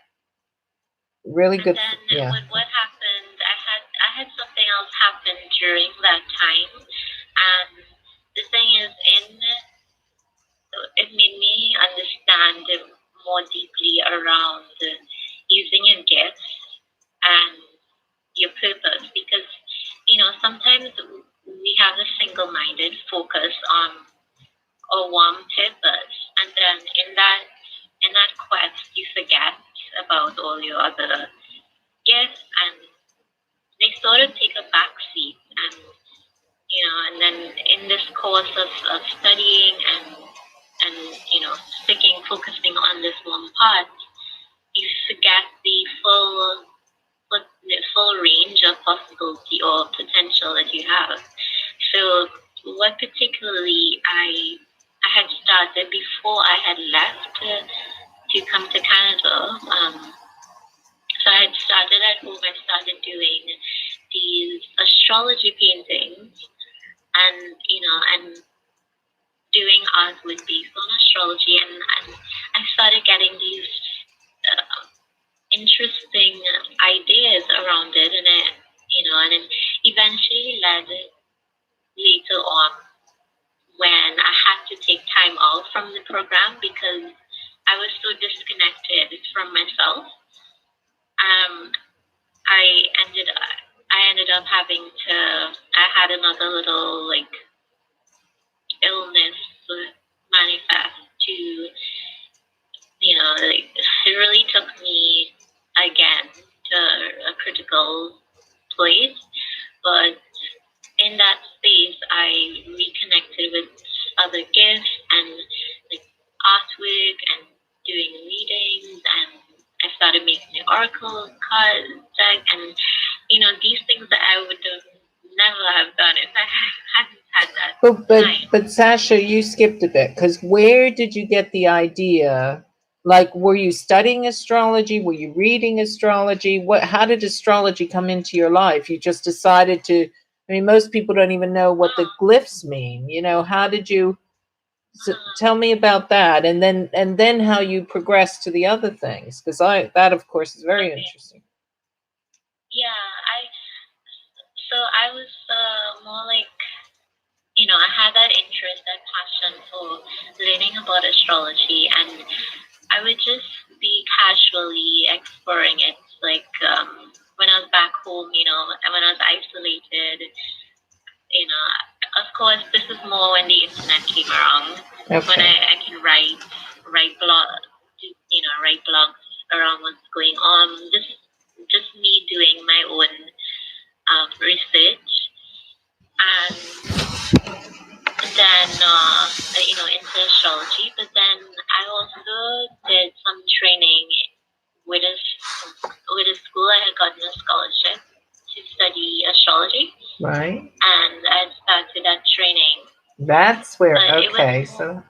Really good. And then what happened? I had something else happen during that time, and the thing is, it made me understand more deeply around using your gifts and your purpose, because sometimes we have a single-minded focus on one purpose, and then in that quest you forget about all your other gifts, and they sort of take a backseat. And then in this course of studying and focusing on this one part, you forget the full range of possibility or potential that you have. So what particularly I had started before I had left to come to Canada. So I had started at home. I started doing these astrology paintings, and doing art with based on astrology, and I started getting these interesting ideas around it, and it eventually led later on when I had to take time out from the program because I was so disconnected from myself. I ended up having to. I had another little illness manifest to. It really took me again to a critical place, but in that space, I reconnected with other gifts and artwork and doing readings, and I started making the oracle card deck, and these things that I would have never have done if I hadn't had that. But Sasha, you skipped a bit, because where did you get the idea like, were you studying astrology? Were you reading astrology? How did astrology come into your life? You just decided to, I mean, most people don't even know what the glyphs mean. You know, how did you, tell me about that, and then how you progress to the other things, because that of course is very interesting. Yeah, I was more like, I had that interest, that passion for learning about astrology, and I would just be casually exploring it, like when I was back home, and when I was isolated, of course, this is more when the internet came around, when I can write write blogs around what's going on, just me doing my own research, and then into astrology. But then I also did some training with a school. I had gotten a scholarship to study astrology, right? And I started that training. That's where so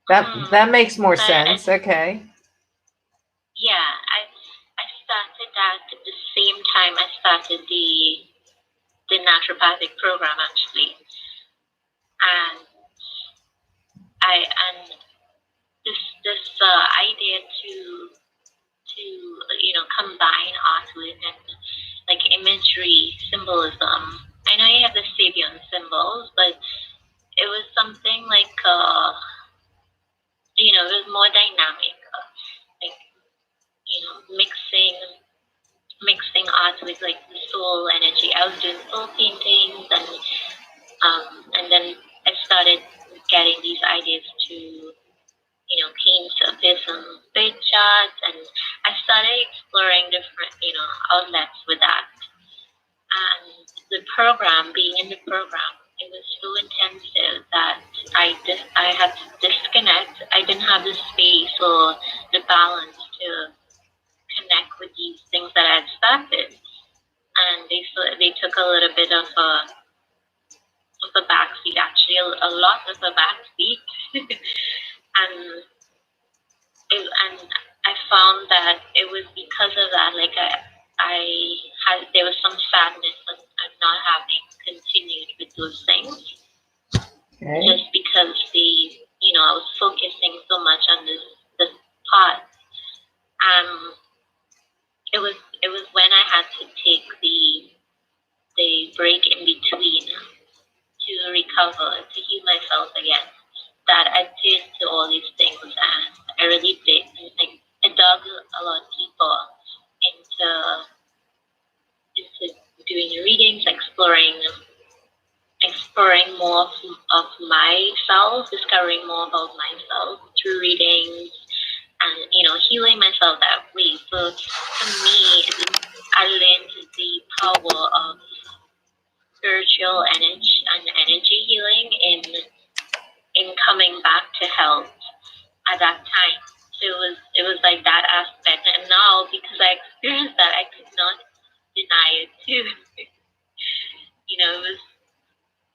that makes more sense. Okay. Yeah, I started that at the same time I started the naturopathic program, actually, and this idea to combine art with and like imagery, symbolism. I know you have the Sabian symbols, but it was something like it was more dynamic, like mixing art with like the soul energy. I was doing soul paintings, and then I started getting these ideas to paint a person's birth chart, and I started exploring different outlets with that. And the program, being in the program, it was so intensive that I had to disconnect. I didn't have the space or the balance to connect with these things that I had started, and they took a little bit of a backseat, actually, a lot of a backseat, and I found that it was because of that. Like there was some sadness of not having continued with those things, just because I was focusing so much on this part. It was when I had to take the break in between to recover, to heal myself again, that I turned to all these things, and I really did. Like, I dug a lot deeper into doing readings, exploring more of myself, discovering more about myself through readings, and healing myself that way. So to me, I learned the power of spiritual energy healing in coming back to health at that time. So it was like that aspect, and now because I experienced that, I could not deny it too.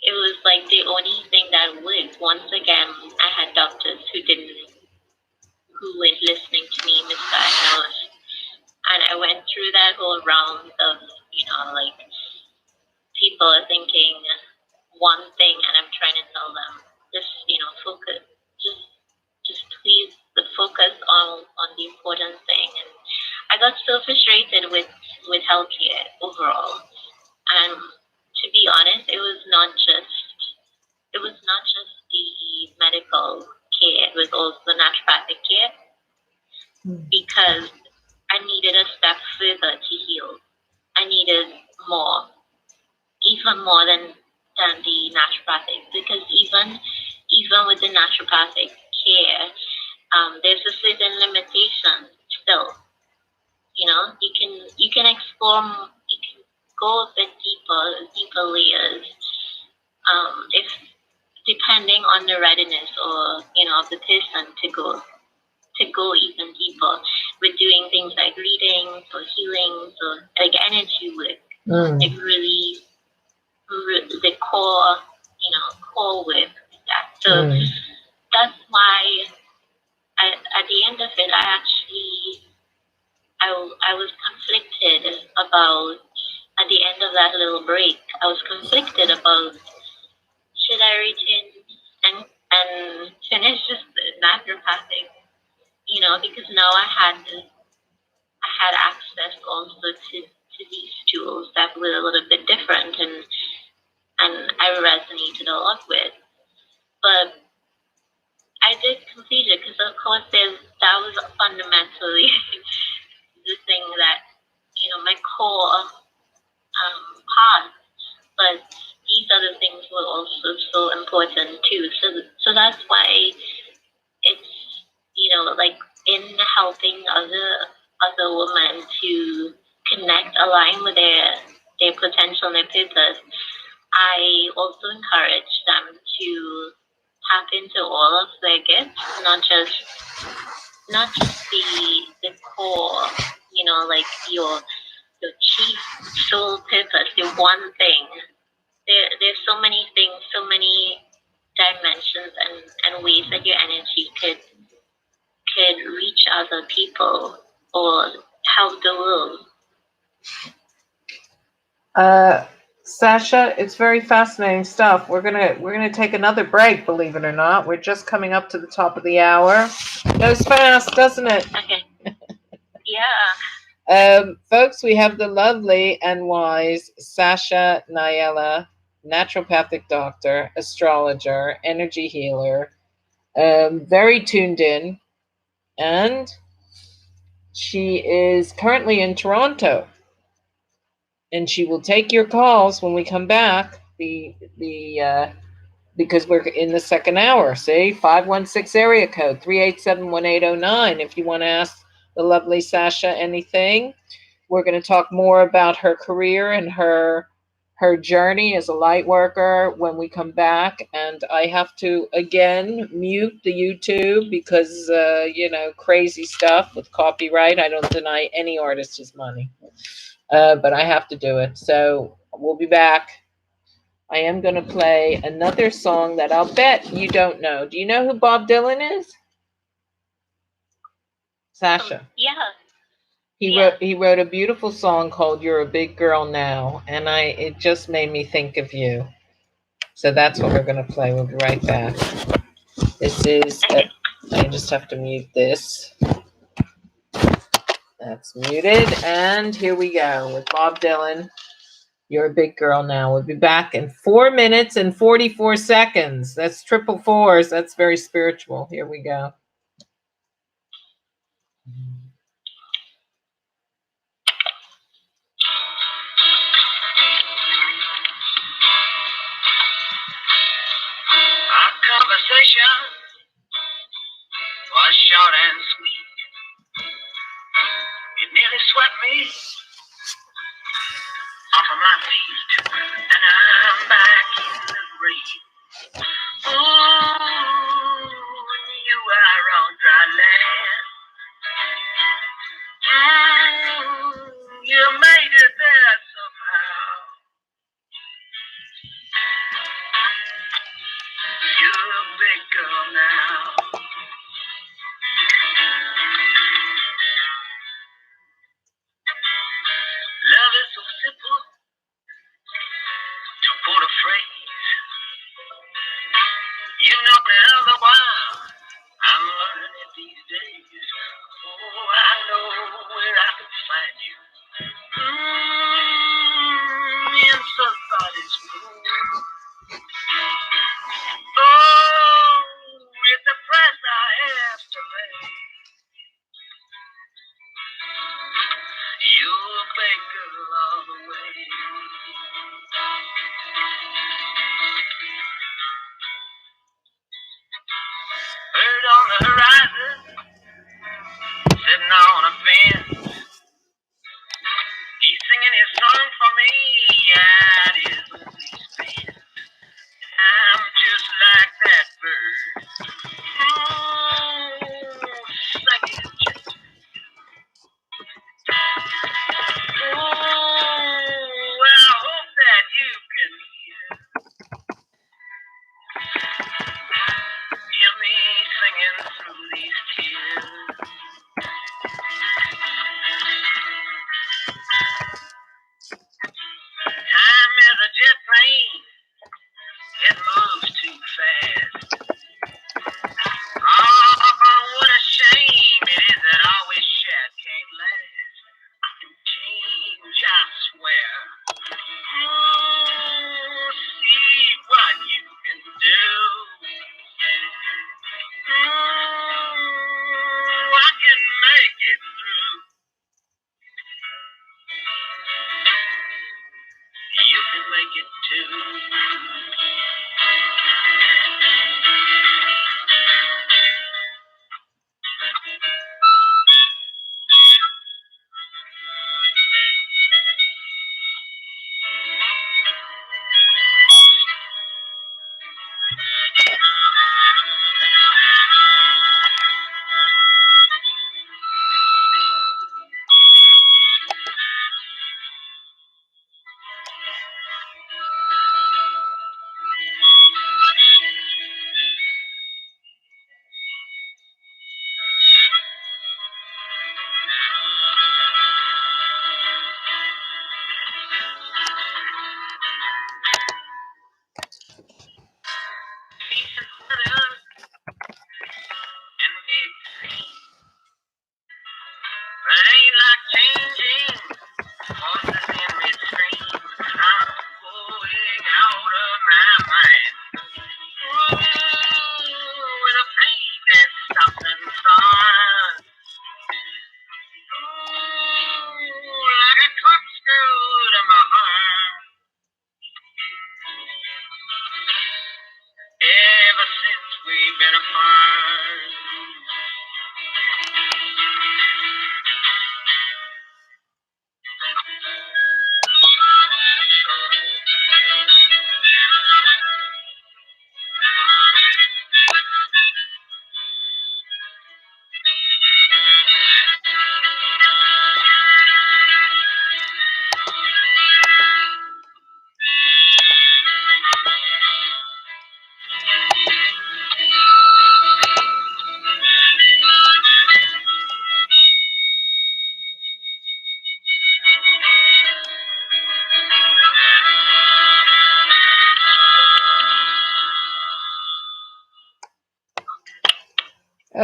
It was like the only thing that worked. Once again, I had doctors who weren't listening to me, misdiagnosed, and I went through that whole round of like people are thinking one thing, and I'm trying to tell them just focus, just please focus on the important thing. And I got so frustrated with healthcare overall, and to be honest, it was not just the medical care, it was also naturopathic care, because I needed a step further to heal. I needed more, even more than the naturopathic, because even with the naturopathic care, there's a certain limitation still. You can explore, you can go a bit deeper layers, if depending on the readiness or of the person to go even deeper with doing things like readings or healings or like energy work. It really the core work with that. So that's why at the end of it, I was conflicted about, at the end of that little break, I was conflicted about, should I retain and finish just naturopathic, because now I had access also to these tools that were a little bit different, and I resonated a lot with. But I did complete it because, of course, that was fundamentally the thing that, my core path. But these other things were also so important too. So that's why it's, like, in helping other women to connect, align with their potential and their purpose, I also encourage them to tap into all of their gifts, not just the core, like your chief soul purpose, the one thing. There's so many things, so many dimensions and ways that your energy could reach other people or help the world. Sasha, it's very fascinating stuff. We're gonna take another break, believe it or not. We're just coming up to the top of the hour. Goes fast, doesn't it? Okay. Yeah. Folks, we have the lovely and wise Sasha Niala, naturopathic doctor, astrologer, energy healer, very tuned in, and she is currently in Toronto. And she will take your calls when we come back. Because we're in the second hour. See, 516 area code 387-1809. If you want to ask the lovely Sasha anything, we're going to talk more about her career and her journey as a light worker when we come back. And I have to again mute the YouTube because crazy stuff with copyright. I don't deny any artist's money. But I have to do it. So we'll be back. I am going to play another song that I'll bet you don't know. Do you know who Bob Dylan is? Sasha. Yeah. He wrote a beautiful song called "You're a Big Girl Now," and it just made me think of you. So that's what we're going to play. We'll be right back. This is. I just have to mute this. That's muted, and here we go with Bob Dylan. You're a big girl now. We'll be back in 4 minutes and 44 seconds. That's triple fours. That's very spiritual. Here we go. Our conversation was short and sweet. It nearly swept me off of my feet, and I'm back in the rain. Ooh, you are on dry land. You made it there somehow. You're a big girl now. Love is so simple to put a phrase. You know me otherwise. I'm learning it these days. Oh, I know where I can find you. In somebody's room. Oh, it's the price I have to pay. You're a big girl all the way. Bird on the horizon, sitting on a fence. He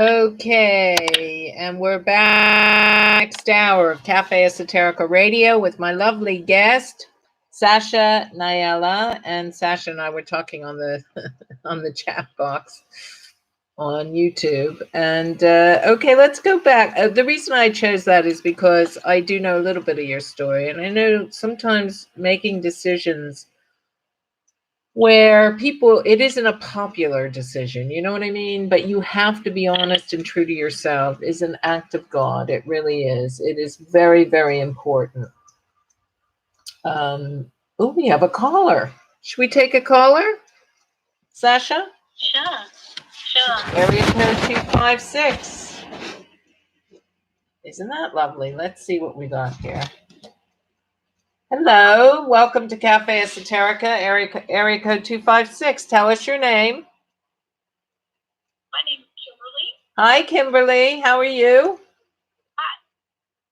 Okay, and we're back next hour of Cafe Esoterica Radio with my lovely guest, Sasha Niala. And Sasha and I were talking on the on the chat box on YouTube. And okay, let's go back. The reason I chose that is because I do know a little bit of your story, and I know sometimes making decisions where people, it isn't a popular decision, you know what I mean? But you have to be honest and true to yourself is an act of God. It really is. It is very, very important. Oh, we have a caller. Should we take a caller? Sasha? Sure. Area code 256. Isn't that lovely? Let's see what we got here. Hello, welcome to Cafe Esoterica, area code 256. Tell us your name. My name's Kimberly. Hi, Kimberly. How are you? Hi.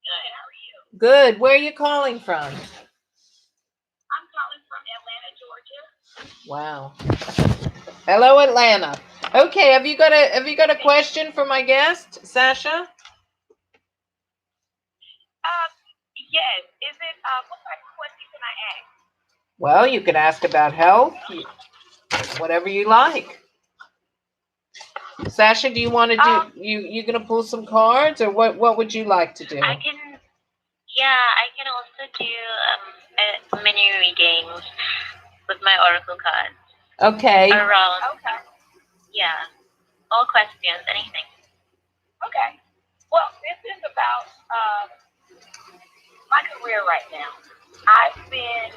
Good. How are you? Good. Where are you calling from? I'm calling from Atlanta, Georgia. Wow. Hello, Atlanta. Okay, have you got a question for my guest, Sasha? Yes. Is it what type of question can I ask? Well, you can ask about health, whatever you like. Sasha, do you want to do you gonna pull some cards, or what would you like to do? I can also do mini readings with my oracle cards. Okay. Yeah. All questions, anything. Okay. Well, this is about my career right now. I've been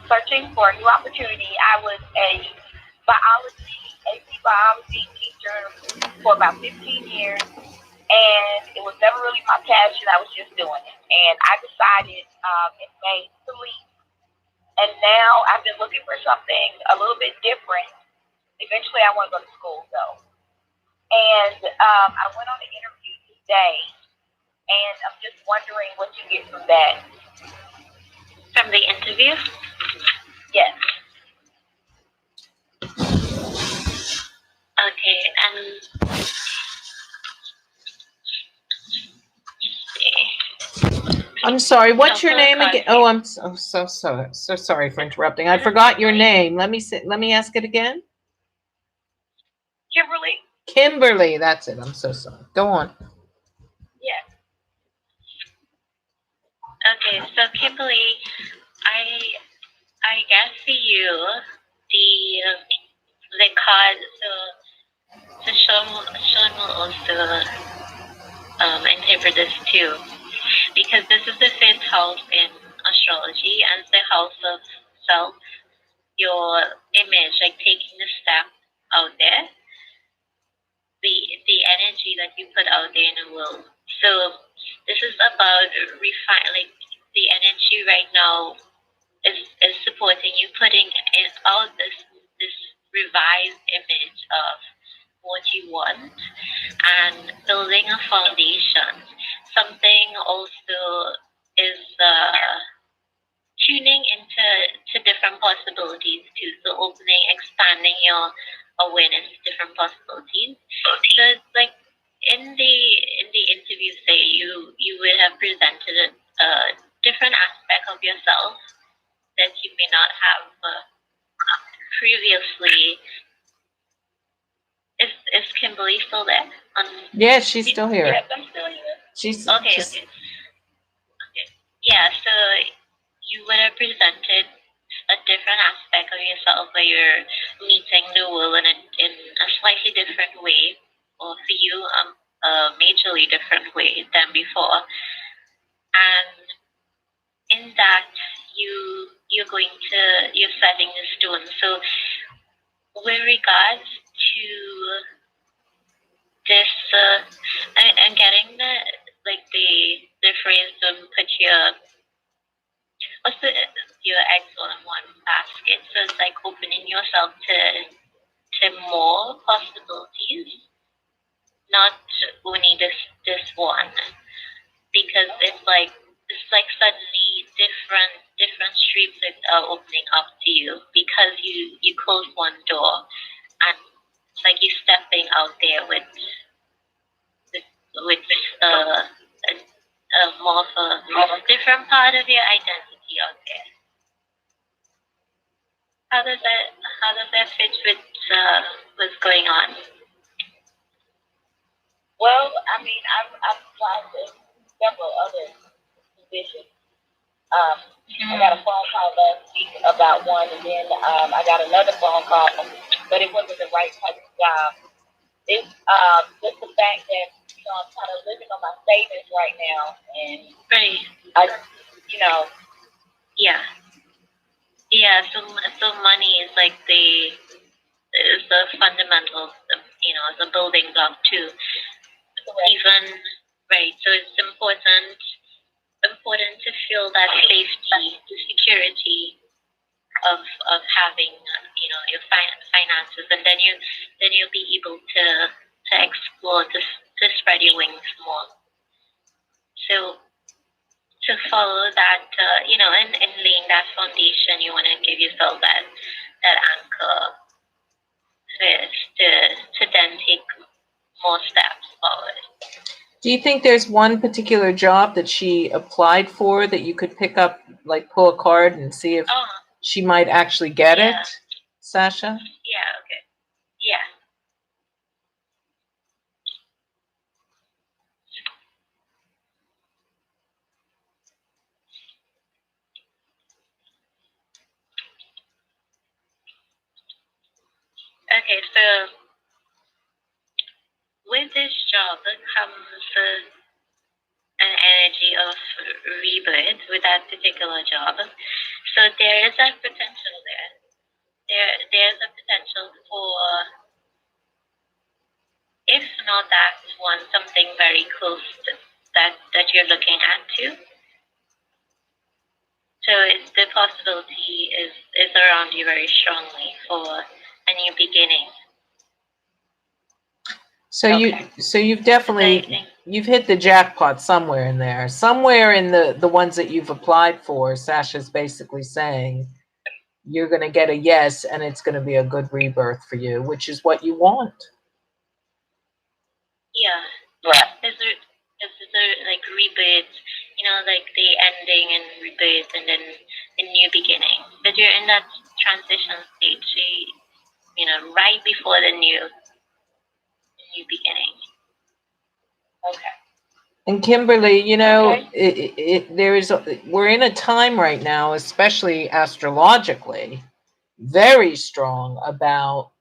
searching for a new opportunity. I was a AP biology teacher for about 15 years, and it was never really my passion. I was just doing it. And I decided in May to leave. And now I've been looking for something a little bit different. Eventually, I want to go to school, though. And I went on an interview today, and I'm just wondering what you get from that. From the interview? Yes. Okay, and I'm sorry. What's your name again? Oh, I'm so sorry for interrupting. I forgot your name. Let me ask it again. Kimberly. Kimberly, that's it. I'm so sorry. Go on. Yes. Okay, so Kimberly, I guess for you, the card, so Shawn will also interpret this too, because this is the fifth house in astrology, and the house of self, your image, like taking the step out there, the energy that you put out there in the world. So this is about like the energy right now is supporting you, putting out this revised image of what you want and building a foundation. Something also is tuning into different possibilities too. So opening, expanding your awareness to different possibilities. So it's like in the interview, say you would have presented a different aspect of yourself that you may not have previously. Is Kimberly still there? Yeah, she's still here. Yes, I'm still here. She's okay. Yeah, so you would have presented a different aspect of yourself where you're meeting the world in a slightly different way, or for you, a majorly different way than before. And in that, you're setting the stone. So with regards to this, I'm getting the phrase, put your eggs all in one basket. So it's like opening yourself to more possibilities, not only this one, because it's like suddenly different streams are opening up to you because you close one door, and it's like you're stepping out there with with more of a different part of your identity out there. How does that fit with what's going on? Well, I mean, I've applied to several other positions. I got a phone call last week about one, and then I got another phone call, but it wasn't the right type of job. It's just the fact that I'm kind of living on my savings right now, and Right. yeah. Yeah. So money is like the fundamental, is a building block too. Correct. Even right. So it's important to feel that safety, the security of having your finances, and then you'll be able to explore, to spread your wings more. So to follow that, and laying that foundation, you want to give yourself that anchor first to then take more steps forward. Do you think there's one particular job that she applied for that you could pick up, like pull a card and see if she might actually get it, Sasha? Yeah, okay. Yeah. Okay, so with this job comes an energy of rebirth with that particular job. So there is a potential there. There's a potential for, if not that one, something very close to that you're looking at too. So the possibility is around you very strongly for a new beginning. So you've definitely you've hit the jackpot somewhere in there. Somewhere in the ones that you've applied for, Sasha's basically saying you're going to get a yes, and it's going to be a good rebirth for you, which is what you want. Yeah. Right. There's like rebirth, like the ending and rebirth, and then a new beginning. But you're in that transition stage, right before the new beginning. Okay. And Kimberly, we're in a time right now, especially astrologically, very strong about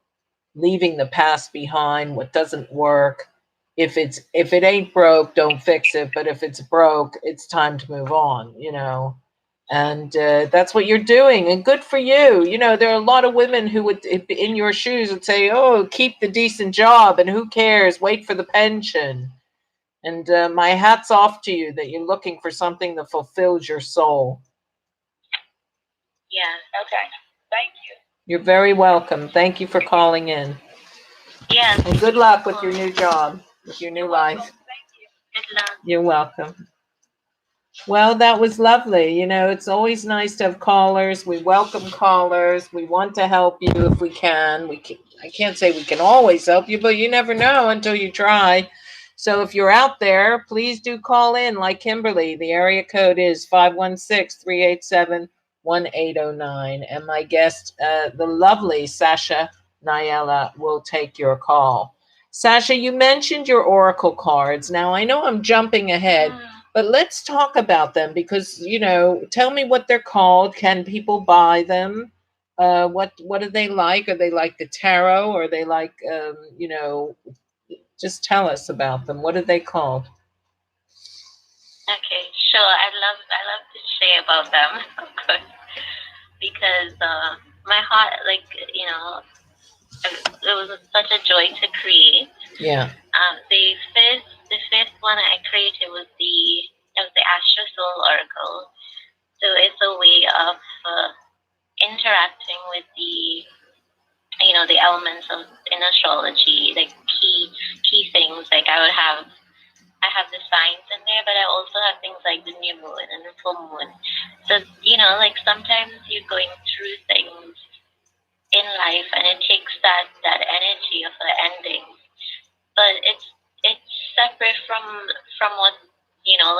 leaving the past behind, what doesn't work. If it ain't broke, don't fix it. But if it's broke, it's time to move on, And that's what you're doing, and good for you. There are a lot of women who would, in your shoes, would say, "Oh, keep the decent job, and who cares? Wait for the pension." And my hat's off to you that you're looking for something that fulfills your soul. Yeah. Okay. Thank you. You're very welcome. Thank you for calling in. Yeah. And good luck with your new job, with your new life. Thank you. Good luck. You're welcome. Well, that was lovely. It's always nice to have callers. We welcome callers. We want to help you if we can. I can't say we can always help you, but you never know until you try. So if you're out there, please do call in like Kimberly. The area code is 516-387-1809. And my guest, the lovely Sasha Niala, will take your call. Sasha, you mentioned your oracle cards. Now, I know I'm jumping ahead, but let's talk about them because, tell me what they're called. Can people buy them? What do they like? Are they like the tarot? Or are they like, just tell us about them. What are they called? Okay, sure. I love to say about them, of course, because my heart, it was such a joy to create. Yeah. The first one I created was the Astro Soul Oracle. So it's a way of interacting with the elements in astrology, like key things. Like I have the signs in there, but I also have things like the new moon and the full moon. So sometimes you're going through things in life, and it takes that energy of the ending. But it's separate from what,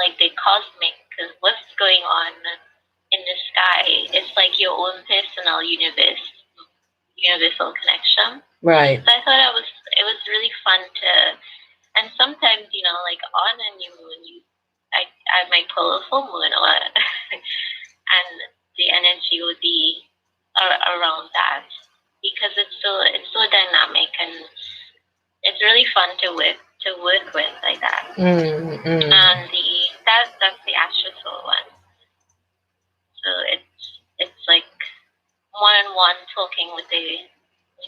like the cosmic, because what's going on in the sky, it's like your own personal universal connection. Right. So I thought it was really fun to, and sometimes, like on a new moon, I might pull a full moon, or and the energy would be around that, because it's so dynamic, and it's really fun to work with like that. And that's the Astro one. So it's like one-on-one talking with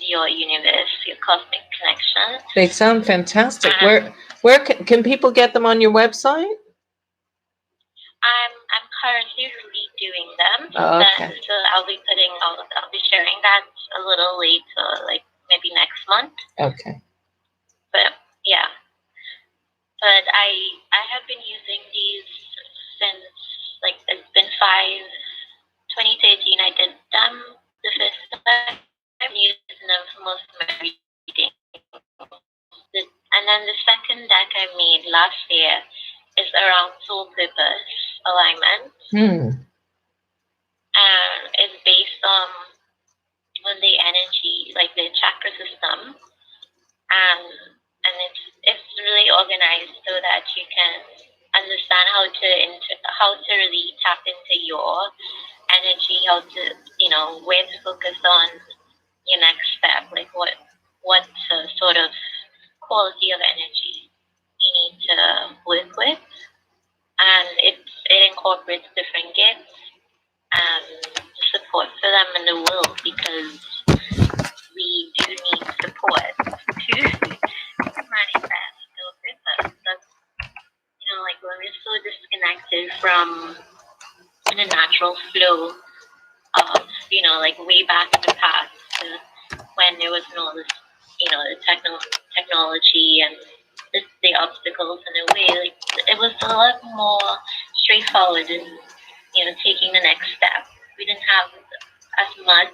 your universe, your cosmic connection. They sound fantastic. Where can people get them on your website? I'm currently redoing them. Oh, okay. So I'll be sharing that a little later, like maybe next month. Okay. But yeah. But I have been using these since, like, it's been 2013 I did them the first time. I'm using them for most of my reading. And then the second deck I made last year is around soul purpose alignment. And it's based on the energy, like the chakra system. And it's really organized so that you can understand how to really tap into your energy, how to, where to focus on your next step, like what sort of quality of energy you need to work with. And it incorporates different gifts and support for them in the world, because we do need support to manifest those purpose. That's, like when we're so disconnected from the natural flow of, like way back in the past, when there was no this, the technology and the obstacles in a way, like it was a lot more straightforward in, taking the next step. We didn't have as much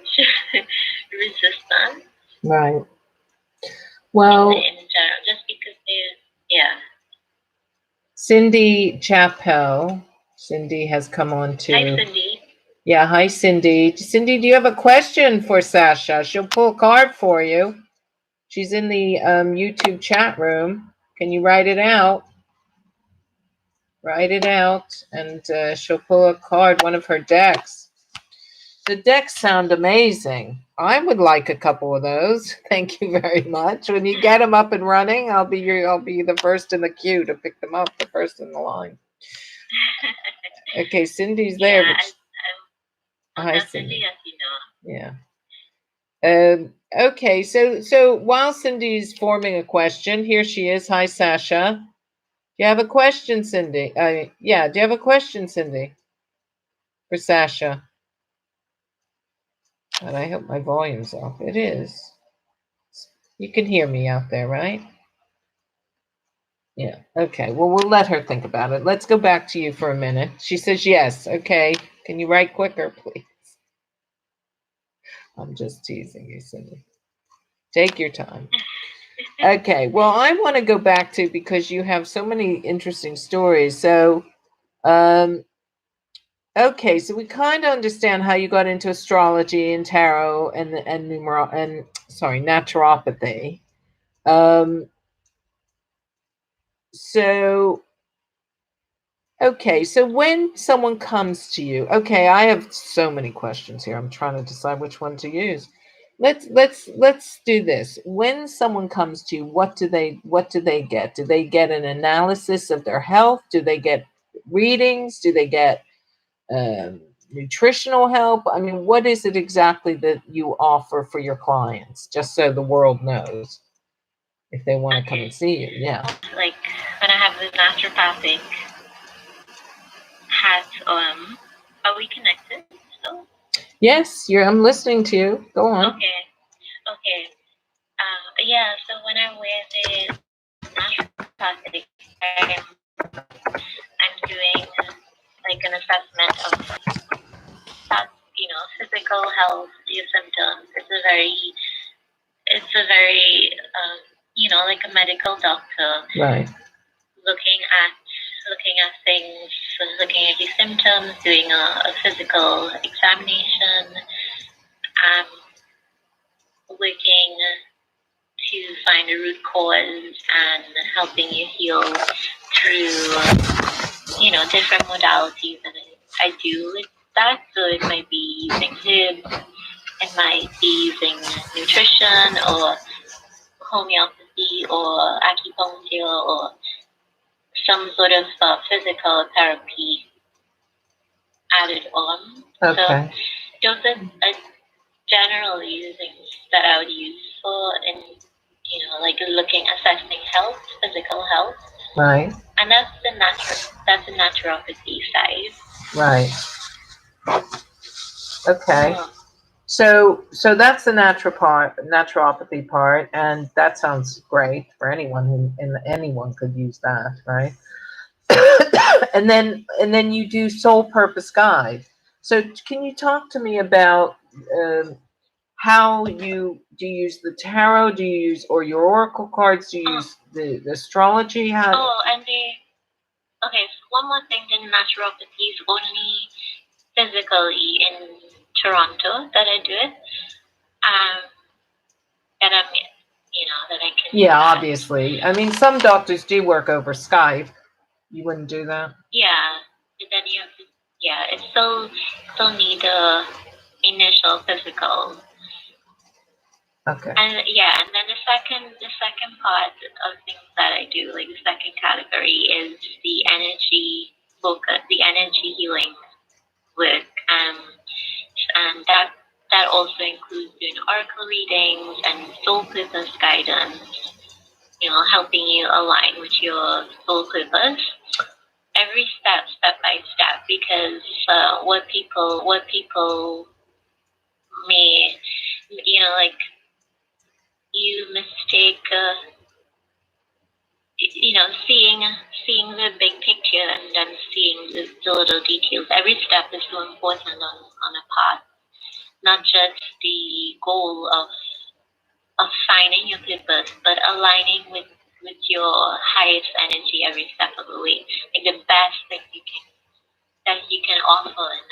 resistance. Right. Well, in general, just because Cindy Chappell. Cindy has come on to. Hi, Cindy. Yeah, hi, Cindy. Cindy, do you have a question for Sasha? She'll pull a card for you. She's in the YouTube chat room. Can you write it out? Write it out, and she'll pull a card, one of her decks. The decks sound amazing. I would like a couple of those. Thank you very much. When you get them up and running, I'll be the first in the queue to pick them up, the first in the line. Okay, Cindy's there. Yeah, Hi, Cindy. As you know. Yeah. Okay, so while Cindy's forming a question, here she is. Hi, Sasha. Do you have a question, Cindy? Yeah, do you have a question, Cindy? For Sasha? And I hope my volume's off. It is. You can hear me out there, right? Yeah. Okay. Well, we'll let her think about it. Let's go back to you for a minute. She says yes. Okay. Can you write quicker, please? I'm just teasing you, Cindy. Take your time. Okay. Well, I want to go back to, because you have so many interesting stories. So, okay. So we kind of understand how you got into astrology and tarot and naturopathy. So, okay, so when someone comes to you, okay, I have so many questions here. I'm trying to decide which one to use. Let's do this. When someone comes to you, what do they get? Do they get an analysis of their health? Do they get readings? Do they get nutritional help? I mean, what is it exactly that you offer for your clients, just so the world knows if they want to come and see you? Yeah. Like when I have the naturopathic hat, are we connected still? Yes, I'm listening to you. Go on. Okay. Yeah, so when I wear the naturopathic, I'm doing like an assessment of that, physical health, your symptoms. It's a very like a medical doctor. Right. looking at things, looking at your symptoms, doing a physical examination, working to find the root cause and helping you heal through, different modalities. And I do with that. So it might be using herbs, it might be using nutrition or homeopathy or acupuncture or some sort of physical therapy added on. Okay. So those are generally things that I would use for in like looking, assessing health, physical health. Right. And that's the naturopathy side. Right. Okay. Yeah. So that's the naturopathy part, and that sounds great for anyone and anyone could use that, right? and then you do soul purpose guide. So can you talk to me about how you use the tarot? Do you use or your oracle cards? Do you use the astrology? How? Oh, and okay. So one more thing, the naturopathy is only physically in Toronto that I do it. That I'm, that I can. Yeah, obviously. I mean, some doctors do work over Skype. You wouldn't do that? Yeah, but then you have to. Yeah, it still need the initial physical. Okay. And then the second part of things that I do, like the second category, is the energy focus, the energy healing work, and that also includes doing oracle readings and soul purpose guidance. Helping you align with your soul purpose. Every step by step, because what people may, like you mistake, seeing the big picture and then seeing the little details. Every step is so important on a path, not just the goal of finding your purpose, but aligning with your highest energy every step of the way. Like the best thing that you can offer in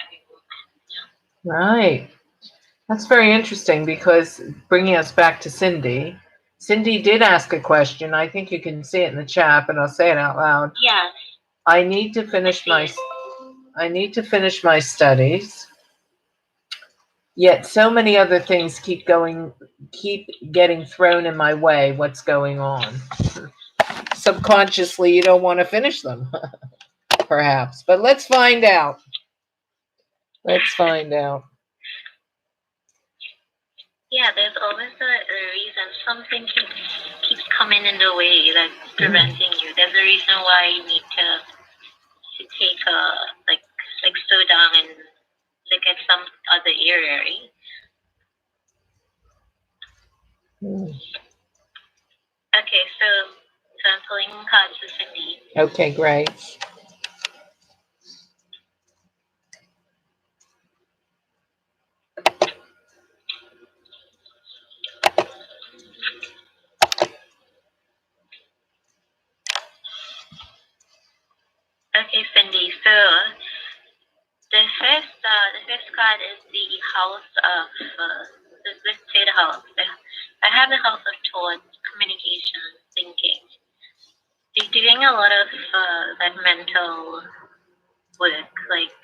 every moment. Right. That's very interesting because bringing us back to Cindy. Cindy did ask a question. I think you can see it in the chat, but I'll say it out loud. Yes. I need to finish my studies. Yet so many other things keep getting thrown in my way. What's going on? Subconsciously, you don't want to finish them, perhaps. But let's find out. Yeah, there's always a reason. Something keeps coming in the way that's preventing you. There's a reason why you need to take slow down and look at some other area, right? Okay, so I'm pulling cards for Cindy. Okay, great. Okay, Cindy. So the first card is the house of the third house. I have the house of thought, communication, thinking. You're doing a lot of that mental work, like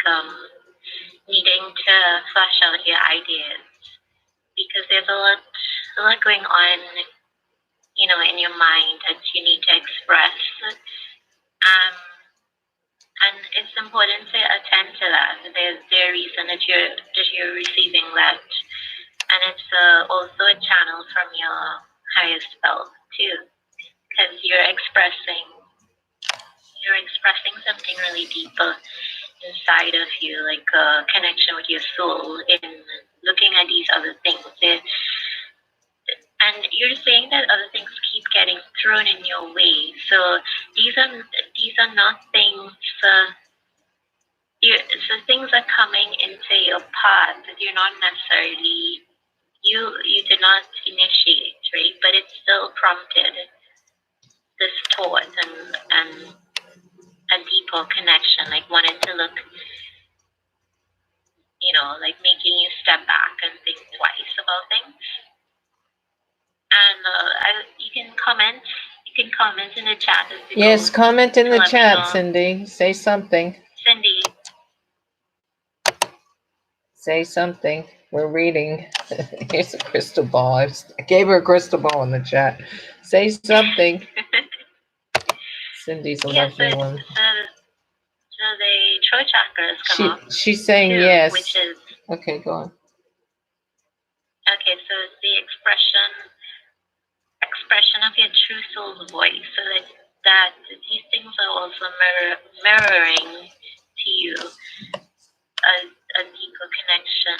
needing to flesh out your ideas, because there's a lot going on, in your mind that you need to express. And it's important to attend to that. There's a reason that you're receiving that, and it's also a channel from your highest self too, because you're expressing something really deeper inside of you, like a connection with your soul in looking at these other things. And you're saying that other things keep getting thrown in your way. So these are not things. So things are coming into your path that you're not necessarily you did not initiate, right? But it's still prompted. this thought and a deeper connection, like wanting to look, like making you step back and think twice about things. And you can comment in the chat as we Yes, go. comment in the Let me chat, know. Cindy. Say something. Cindy, Say something. We're reading. Here's a crystal ball. I gave her a crystal ball in the chat. Say something. Cindy's a lovely one. So the throat chakras come up. She's saying too, yes. Which is okay. Go on. Okay, so it's the expression of your true soul's voice. So that these things are also mirroring to you a deeper connection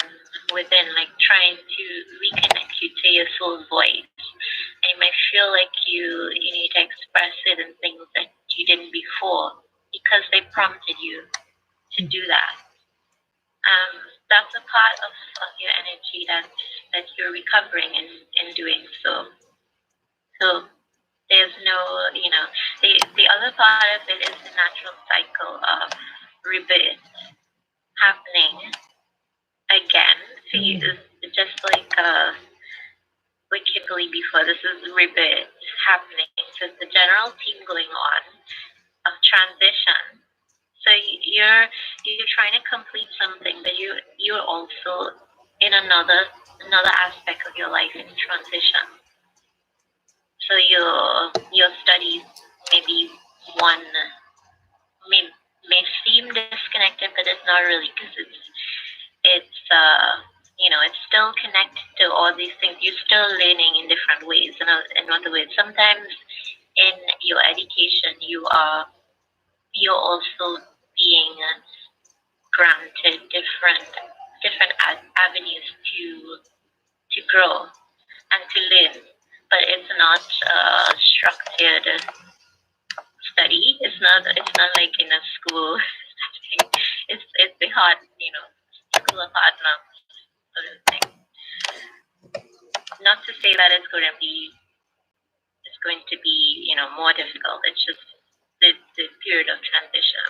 within, like trying to reconnect you to your soul's voice. And you might feel like you need to express it in things that you didn't before because they prompted you to do that. That's a part of your energy that you're recovering in doing so. So there's no, the other part of it is the natural cycle of rebirth happening again. So it's just like with Kimberly before, this is rebirth happening. So it's the general theme going on of transition. So you're trying to complete something, but you're also in another aspect of your life in transition. So your studies maybe one may seem disconnected, but it's not really, because it's still connected to all these things. You're still learning in different ways. In other words, sometimes in your education you're also being granted different avenues to grow and to learn, but it's not structured study. It's not like in a school. it's the hard, school of hard knocks sort of thing. Not to say that it's going to be more difficult. It's just the period of transition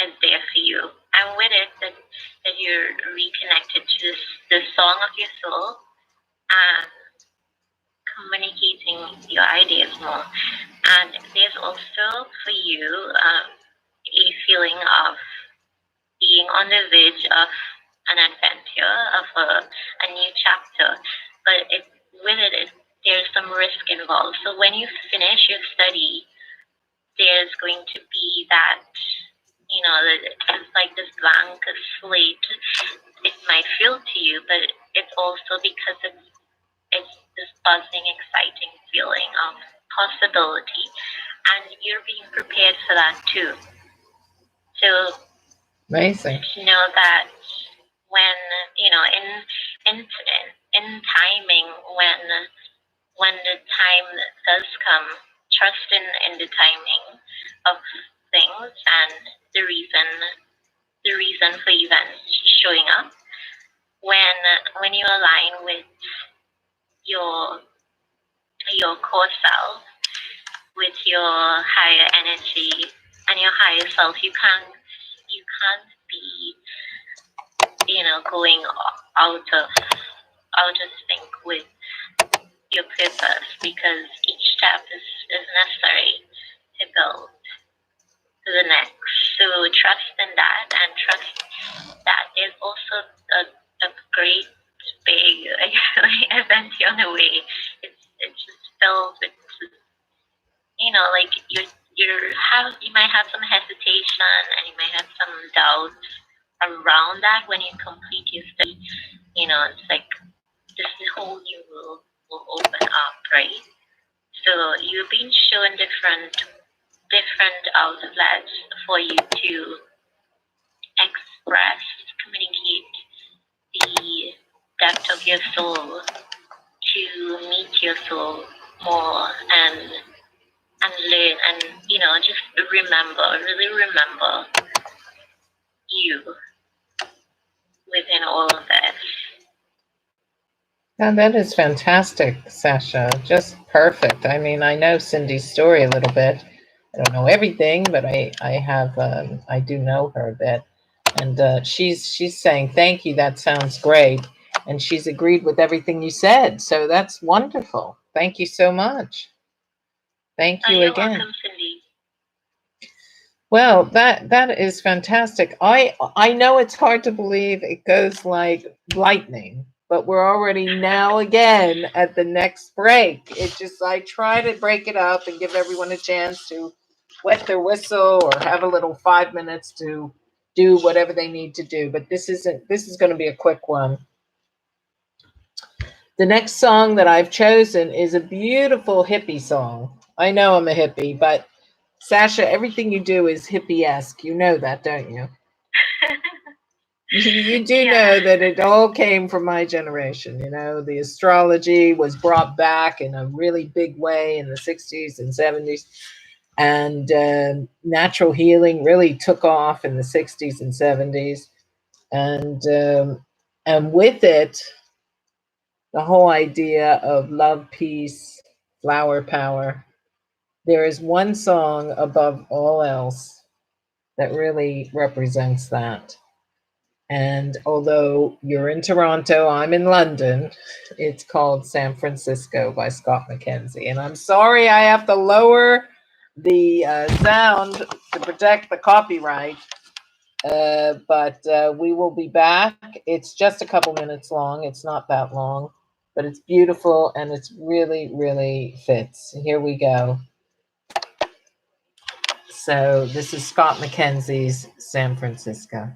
is there for you, and with it that you're reconnected to the song of your soul and communicating your ideas more. And there's also for you a feeling of being on the verge of an adventure, of a new chapter, but there's some risk involved. So when you finish your study, there's going to be that, it's like this blank slate. It might feel to you, but it's also because it's this buzzing, exciting feeling of possibility, and you're being prepared for that too. So amazing. Know that when in timing, when the time does come, trust in the timing of things and the reason for events showing up. When you align with your core self, with your higher energy and your higher self, you can't be going out of sync with your purpose, because each step is necessary to build to the next. So trust in that, and trust that there's also a great big event on the way. It's just filled with, like you might have some hesitation and you might have some doubts around that when you complete your study. It's like this whole new world will open up, right? So you're being shown different outlets for you to express, communicate the depth of your soul, to meet your soul more and learn, and just really remember you within all of this. Now, that is fantastic, Sasha. Just perfect. I mean, I know Cindy's story a little bit. I don't know everything, but I do know her a bit. And she's saying, thank you, that sounds great. And she's agreed with everything you said. So that's wonderful. Thank you so much. Thank you You're again. welcome, Cindy. Well, that is fantastic. I know it's hard to believe it goes like lightning, but we're already now again at the next break. It just I try to break it up and give everyone a chance to wet their whistle or have a little 5 minutes to do whatever they need to do. But this is going to be a quick one. The next song that I've chosen is a beautiful hippie song. I know I'm a hippie, but Sasha, everything you do is hippie-esque. You know that, don't you? You do know that it all came from my generation. You know, the astrology was brought back in a really big way in the 60s and 70s. And natural healing really took off in the 60s and 70s. And with it, the whole idea of love, peace, flower power. There is one song above all else that really represents that. And although you're in Toronto, I'm in London, it's called San Francisco by Scott McKenzie. And I'm sorry I have to lower the sound to protect the copyright, but we will be back. It's just a couple minutes long. It's not that long, but it's beautiful and it's really, really fits. Here we go. So this is Scott McKenzie's San Francisco.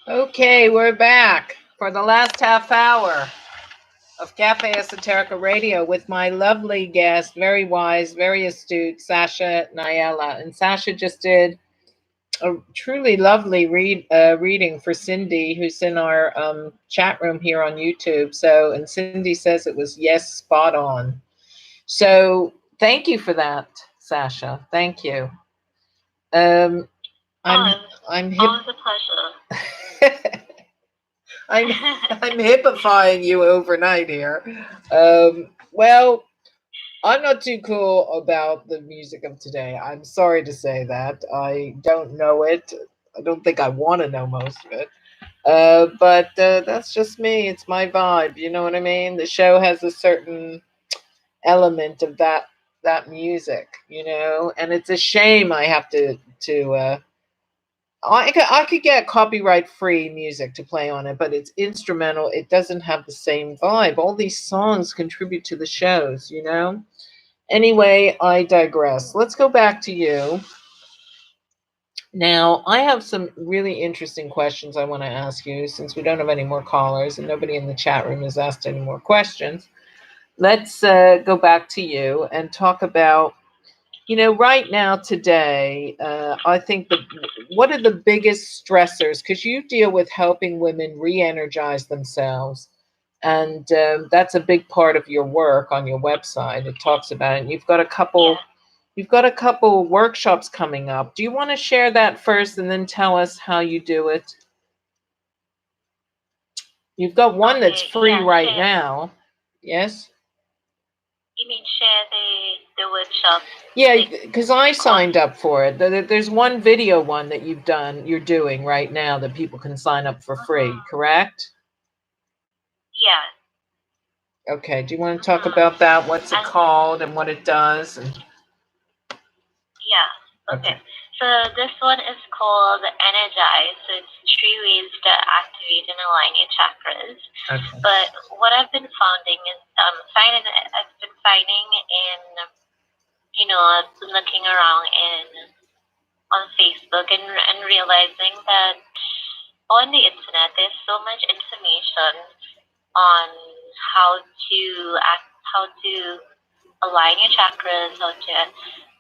Okay, we're back. for the last half hour of Cafe Esoterica Radio with my lovely guest, very wise, very astute, Sasha Niala. And Sasha just did a truly lovely reading for Cindy, who's in our chat room here on YouTube. So, and Cindy says it was yes, spot on. So, thank you for that, Sasha. Thank you. I'm Always a pleasure. I'm hippifying you overnight here. Well, I'm not too cool about the music of today. I'm sorry to say that. I don't know it. I don't think I want to know most of it. But that's just me. It's my vibe. You know what I mean? The show has a certain element of that music, you know, and it's a shame I have to I could get copyright free music to play on it, but it's instrumental. It doesn't have the same vibe. All these songs contribute to the shows, you know? Anyway, I digress. Let's go back to you. Now, I have some really interesting questions I want to ask you since we don't have any more callers and nobody in the chat room has asked any more questions. Let's go back to you and talk about, you know, right now today, I think what are the biggest stressors? Because you deal with helping women re-energize themselves, and that's a big part of your work on your website. It talks about it. And you've got a couple workshops coming up. Do you want to share that first, and then tell us how you do it? You've got one that's free right now. Yes. You mean share the workshop? Yeah, because I signed up for it. There's one video one that you're doing right now that people can sign up for free, correct? Yeah. Okay, do you want to talk about that? What's it called and what it does? Yeah, okay. So this one is called Energize. So it's 3 ways to activate and align your chakras. Okay. But what I've been finding is I've been finding in, you know, I've been looking around on Facebook and realizing that on the internet there's so much information on how to align your chakras, how to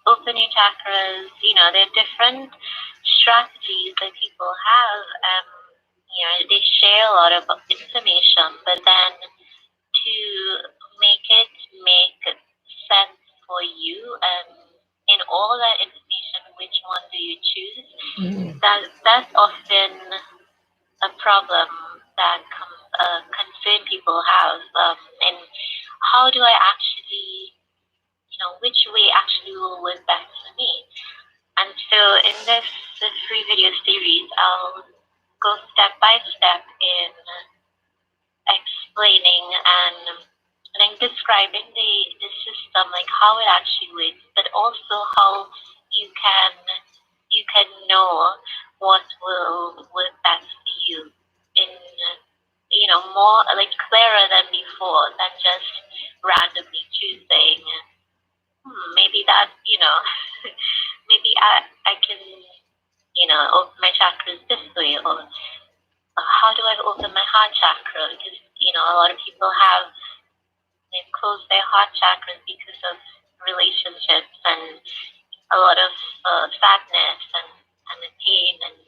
open your chakras. You know, there are different strategies that people have. You know, they share a lot of information, but then to make sense for you and in all that information, which one do you choose? That's often a problem that concern people have. And how do I actually, you know, which way actually will work best for me? And so in this free video series, I'll go step by step in explaining and then describing the system, like how it actually works, but also how you can know what will work best for you in, you know, more like clearer than before than just randomly choosing. Maybe that, you know, maybe I can, you know, open my chakras this way, or how do I open my heart chakra? Because, you know, a lot of people they've closed their heart chakras because of relationships and a lot of sadness and the pain and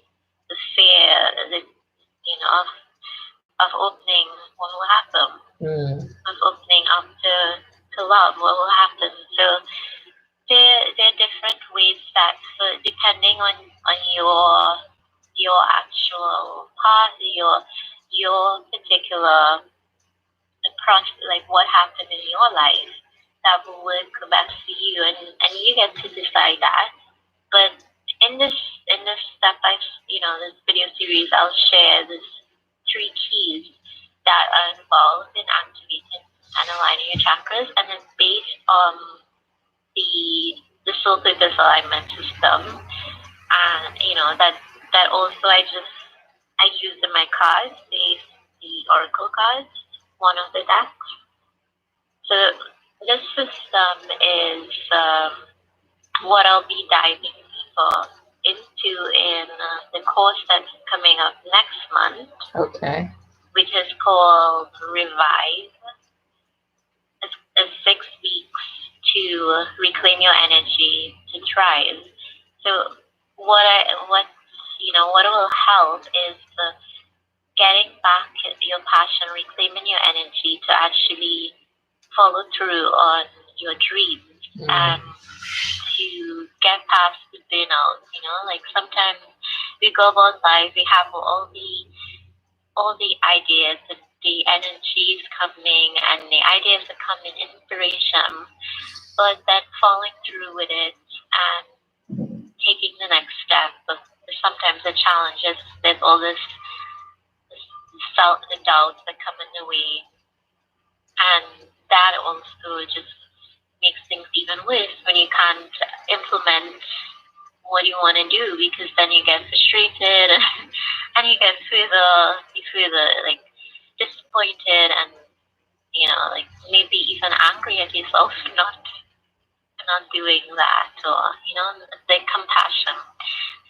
the fear, you know, of opening what will happen, of opening up to love, what will happen. So there are different ways that, depending on your actual path, your particular process, like what happened in your life, that will work best for you, and you get to decide that. But in this step by, you know, this video series, I'll share these 3 keys that are involved in activating and aligning your chakras, and then based on the soul purpose alignment system, and you know that also I use in my cards, the oracle cards, one of the decks. So this system is what I'll be diving into in the course that's coming up next month. Okay. which is called Revive. It's 6 weeks to reclaim your energy to thrive. So what will help is getting back your passion, reclaiming your energy to actually follow through on your dreams and to get past the burnout. Like sometimes we go about life, we have all the ideas, the energy is coming, and the ideas are coming, inspiration, but then following through with it and taking the next step. But sometimes the challenge is there's all this self and doubts that come in the way, and that also just makes things even worse when you can't implement what you want to do, because then you get frustrated and you get further like disappointed and like maybe even angry at yourself for not doing that, or the compassion.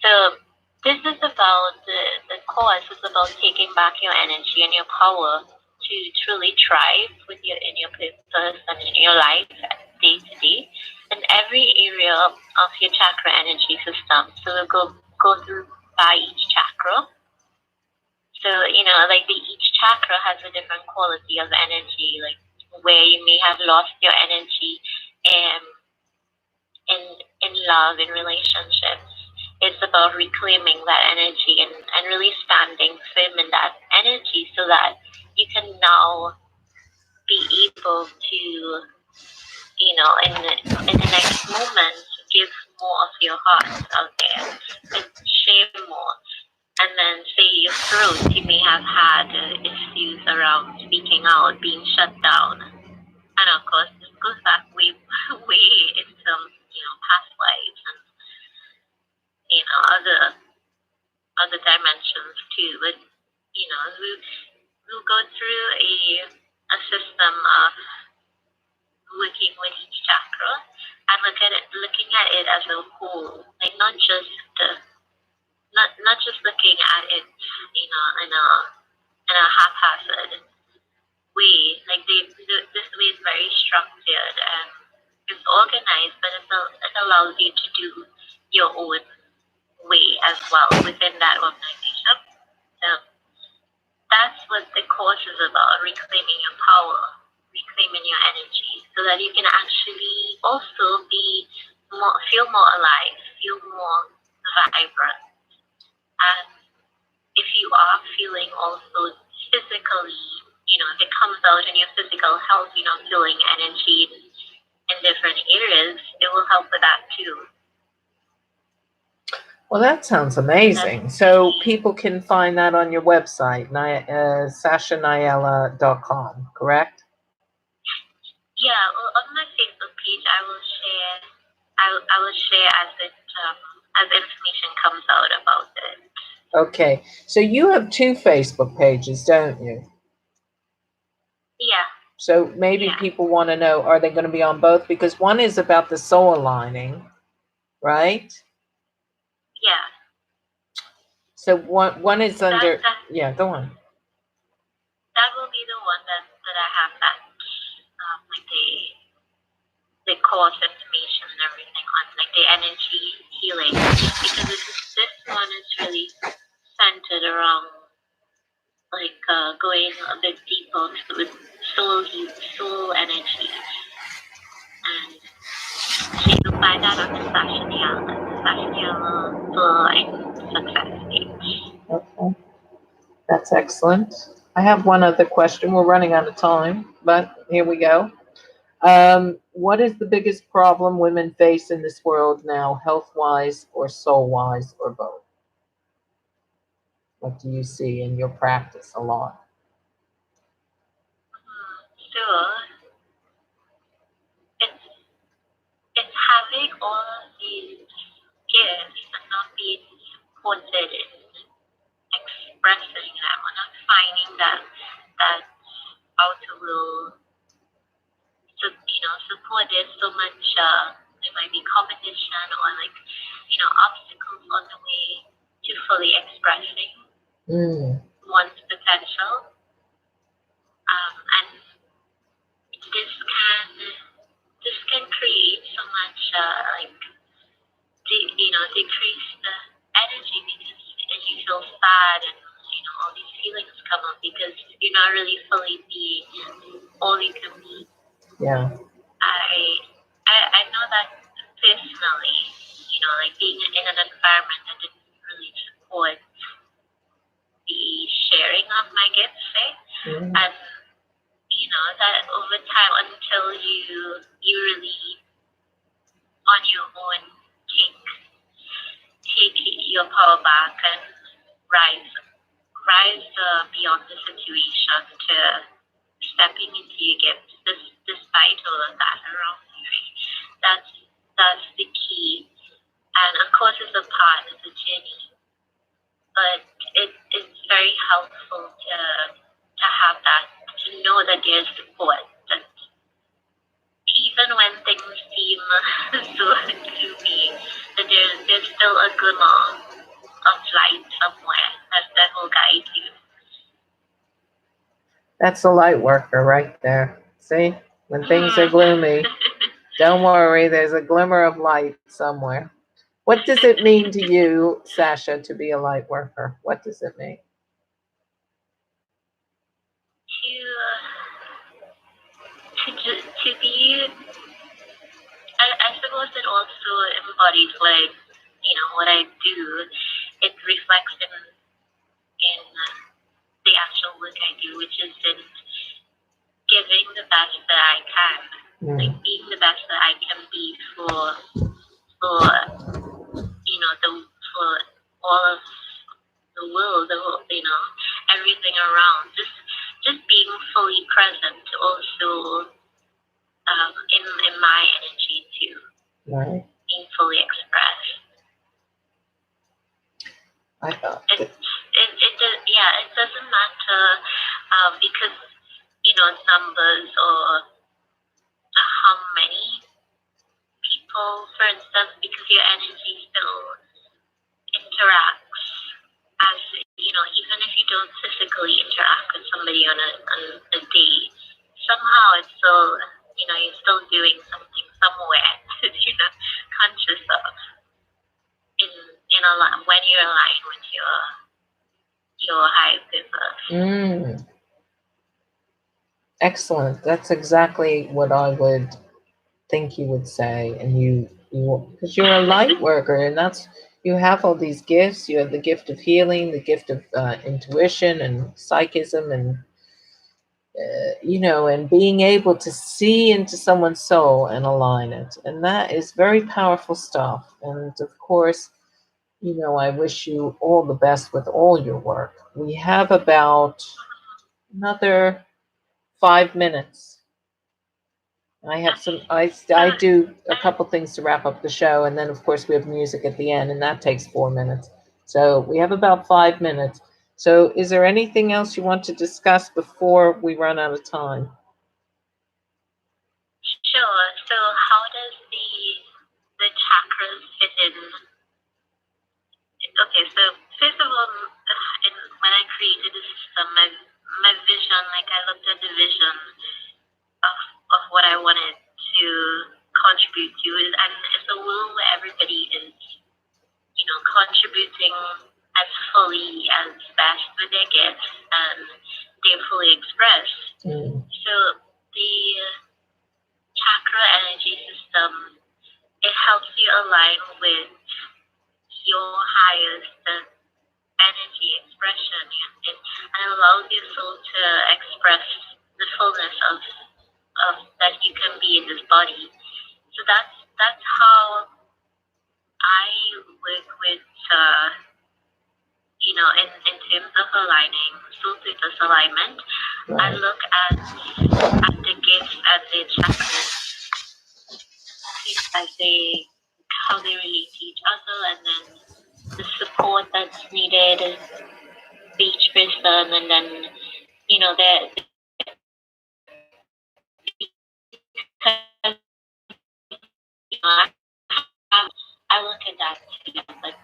So this is about the course is about taking back your energy and your power to truly thrive in your purpose and in your life day to day in every area of your chakra energy system. So we'll go through by each chakra. So like each chakra has a different quality of energy, like where you may have lost your energy in love, in relationships. It's about reclaiming that energy and really standing firm in that energy so that you can now be able to, in the next moment, give more of your heart out there and share more. And then say your throat, you may have had issues around speaking out, being shut down. And of course, this goes back way into, past lives and, other dimensions too. But, we'll go through a system of working with each chakra and looking at it as a whole, like not just looking at it, in a haphazard way. Like this way is very structured and it's organized, but it allows you to do your own way as well within that organization. So that's what the course is about: reclaiming your power, reclaiming your energy, so that you can actually also feel more alive, feel more vibrant. And if you are feeling also physically, if it comes out in your physical health, feeling energy in different areas, it will help with that too. Well, that sounds amazing. So people can find that on your website, SashaNiala.com, correct? Yeah, well, on my Facebook page, I will share as information comes out about it. Okay, so you have 2 Facebook pages, don't you? Yeah. So maybe people want to know, are they going to be on both? Because one is about the soul aligning, right? Yeah. So one is under, yeah, go on. That will be the one that I have that, like the course information and everything on, like the energy healing, because this one is really centered around like going a bit deeper with soul energy. And so you can find that on the Sasha Niala Success page. Okay, that's excellent. I have one other question. We're running out of time, but here we go. What is the biggest problem women face in this world now, health-wise or soul-wise or both? What do you see in your practice a lot? So it's having all of these gifts and not being supported in expressing them, or not finding that outer will support. There's so much there might be competition or like obstacles on the way to fully expressing one's potential. because you're not really fully being all you can be. Yeah. I know that personally, like being in an environment that didn't really support the sharing of my gifts, say, and that over time until you really on your own take your power back and rise beyond the situation to stepping into your gifts, despite all of that around you. Right? That's the key, and of course, it's a part of the journey, but it's very helpful to have that, to know that there's support. That even when things seem so gloomy, that there's still a glimmer of light somewhere that will guide you. That's a light worker right there. See? When things are gloomy, don't worry, there's a glimmer of light somewhere. What does it mean to you, Sasha, to be a light worker? What does it mean? To be, I suppose it also embodies what I do. It reflects in the actual work I do, which is in giving the best that I can, like being the best that I can be for for all of the world, everything around. Just being fully present, also in my energy too. Right. Being fully expressed. I thought it doesn't matter because numbers or how many people, for instance, because your energy still interacts as even if you don't physically interact with somebody on a day, somehow it's still you're still doing something somewhere that you're not conscious of when you're aligned with your higher purpose. Excellent. That's exactly what I would think you would say, and you because you're a light worker, and that's, you have all these gifts. You have the gift of healing, the gift of intuition and psychism, and and being able to see into someone's soul and align it, and that is very powerful stuff. And of course, I wish you all the best with all your work. We have about another 5 minutes. I have some. I do a couple things to wrap up the show, and then of course we have music at the end, and that takes 4 minutes. So we have about 5 minutes. So is there anything else you want to discuss before we run out of time? Sure. So how does the chakras fit in? Okay. So first of all, when I created the system, my vision, like I looked at the vision of what I wanted to contribute to, and it's a world where everybody is, contributing as fully as best with their gifts, and they're fully expressed. So the chakra energy system, it helps you align with your highest energy expression, and allows your soul to express the fullness of that you can be in this body. So that's how I work with in terms of aligning soul purpose alignment. Right. I look at the gifts as the chakras, as how they relate to each other, and then the support that's needed for each person, and then I look at that too, but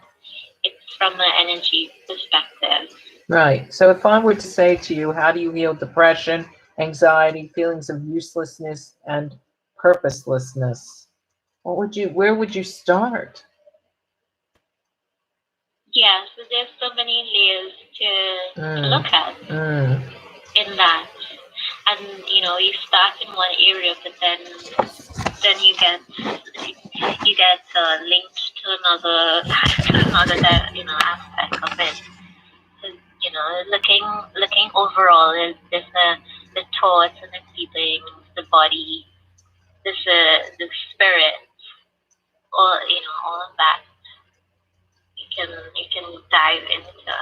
it's from an energy perspective. Right. So if I were to say to you, how do you heal depression, anxiety, feelings of uselessness, and purposelessness? Where would you start? Yeah, so there's so many layers to look at in that. And you start in one area, but then you get linked to another aspect of it. So, looking overall is the thoughts and the feelings, the body, the spirit, all of that. You can dive into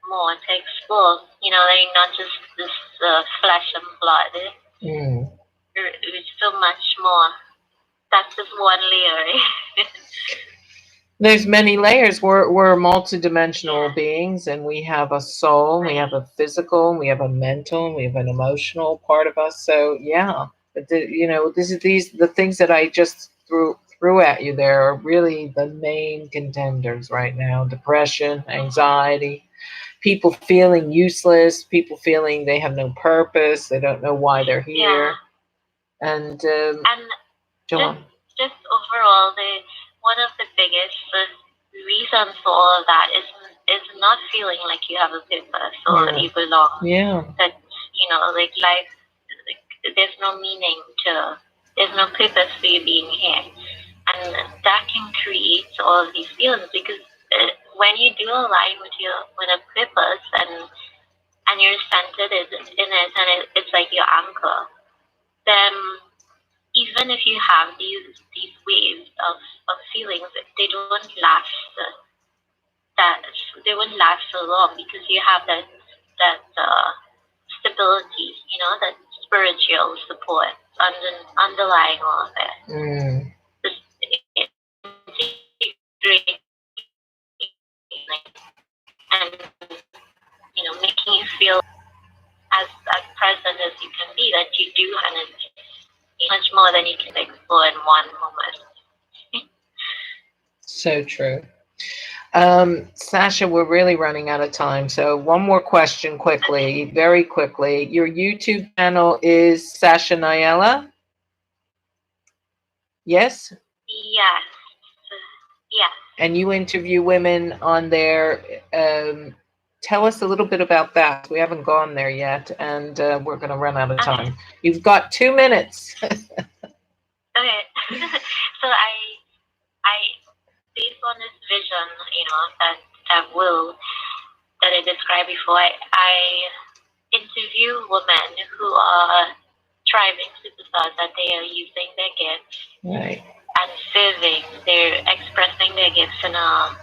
more to explore. Like not just this flesh and blood. There's so much more. That's just one layer. There's many layers. We're multidimensional beings, and we have a soul, we have a physical, we have a mental, we have an emotional part of us. So yeah, but the things that I just threw at you there are really the main contenders right now: depression, anxiety, people feeling useless, people feeling they have no purpose, they don't know why they're here, and just overall, one of the biggest reasons for all of that is not feeling like you have a purpose or you belong. Yeah. That like life, there's no meaning there's no purpose for you being here, and that can create all of these feelings because when you do align with a purpose and you're centered in it and it's like your anchor, then even if you have these waves of feelings, they don't last won't last so long because you have that stability, that spiritual support underlying all of it. This and making you feel as present as you can be, that you do and it's much more than you can explore in one moment. So true. Sasha, we're really running out of time. So one more question quickly, very quickly. Your YouTube channel is Sasha Niala? Yes? Yes. Yes. And you interview women on there. Tell us a little bit about that. We haven't gone there yet, and we're going to run out of time. Okay. You've got 2 minutes. Okay. So I based on this vision, that I described before, I interview women who are thriving superstars, that they are using their gifts and serving. They're expressing their gifts in a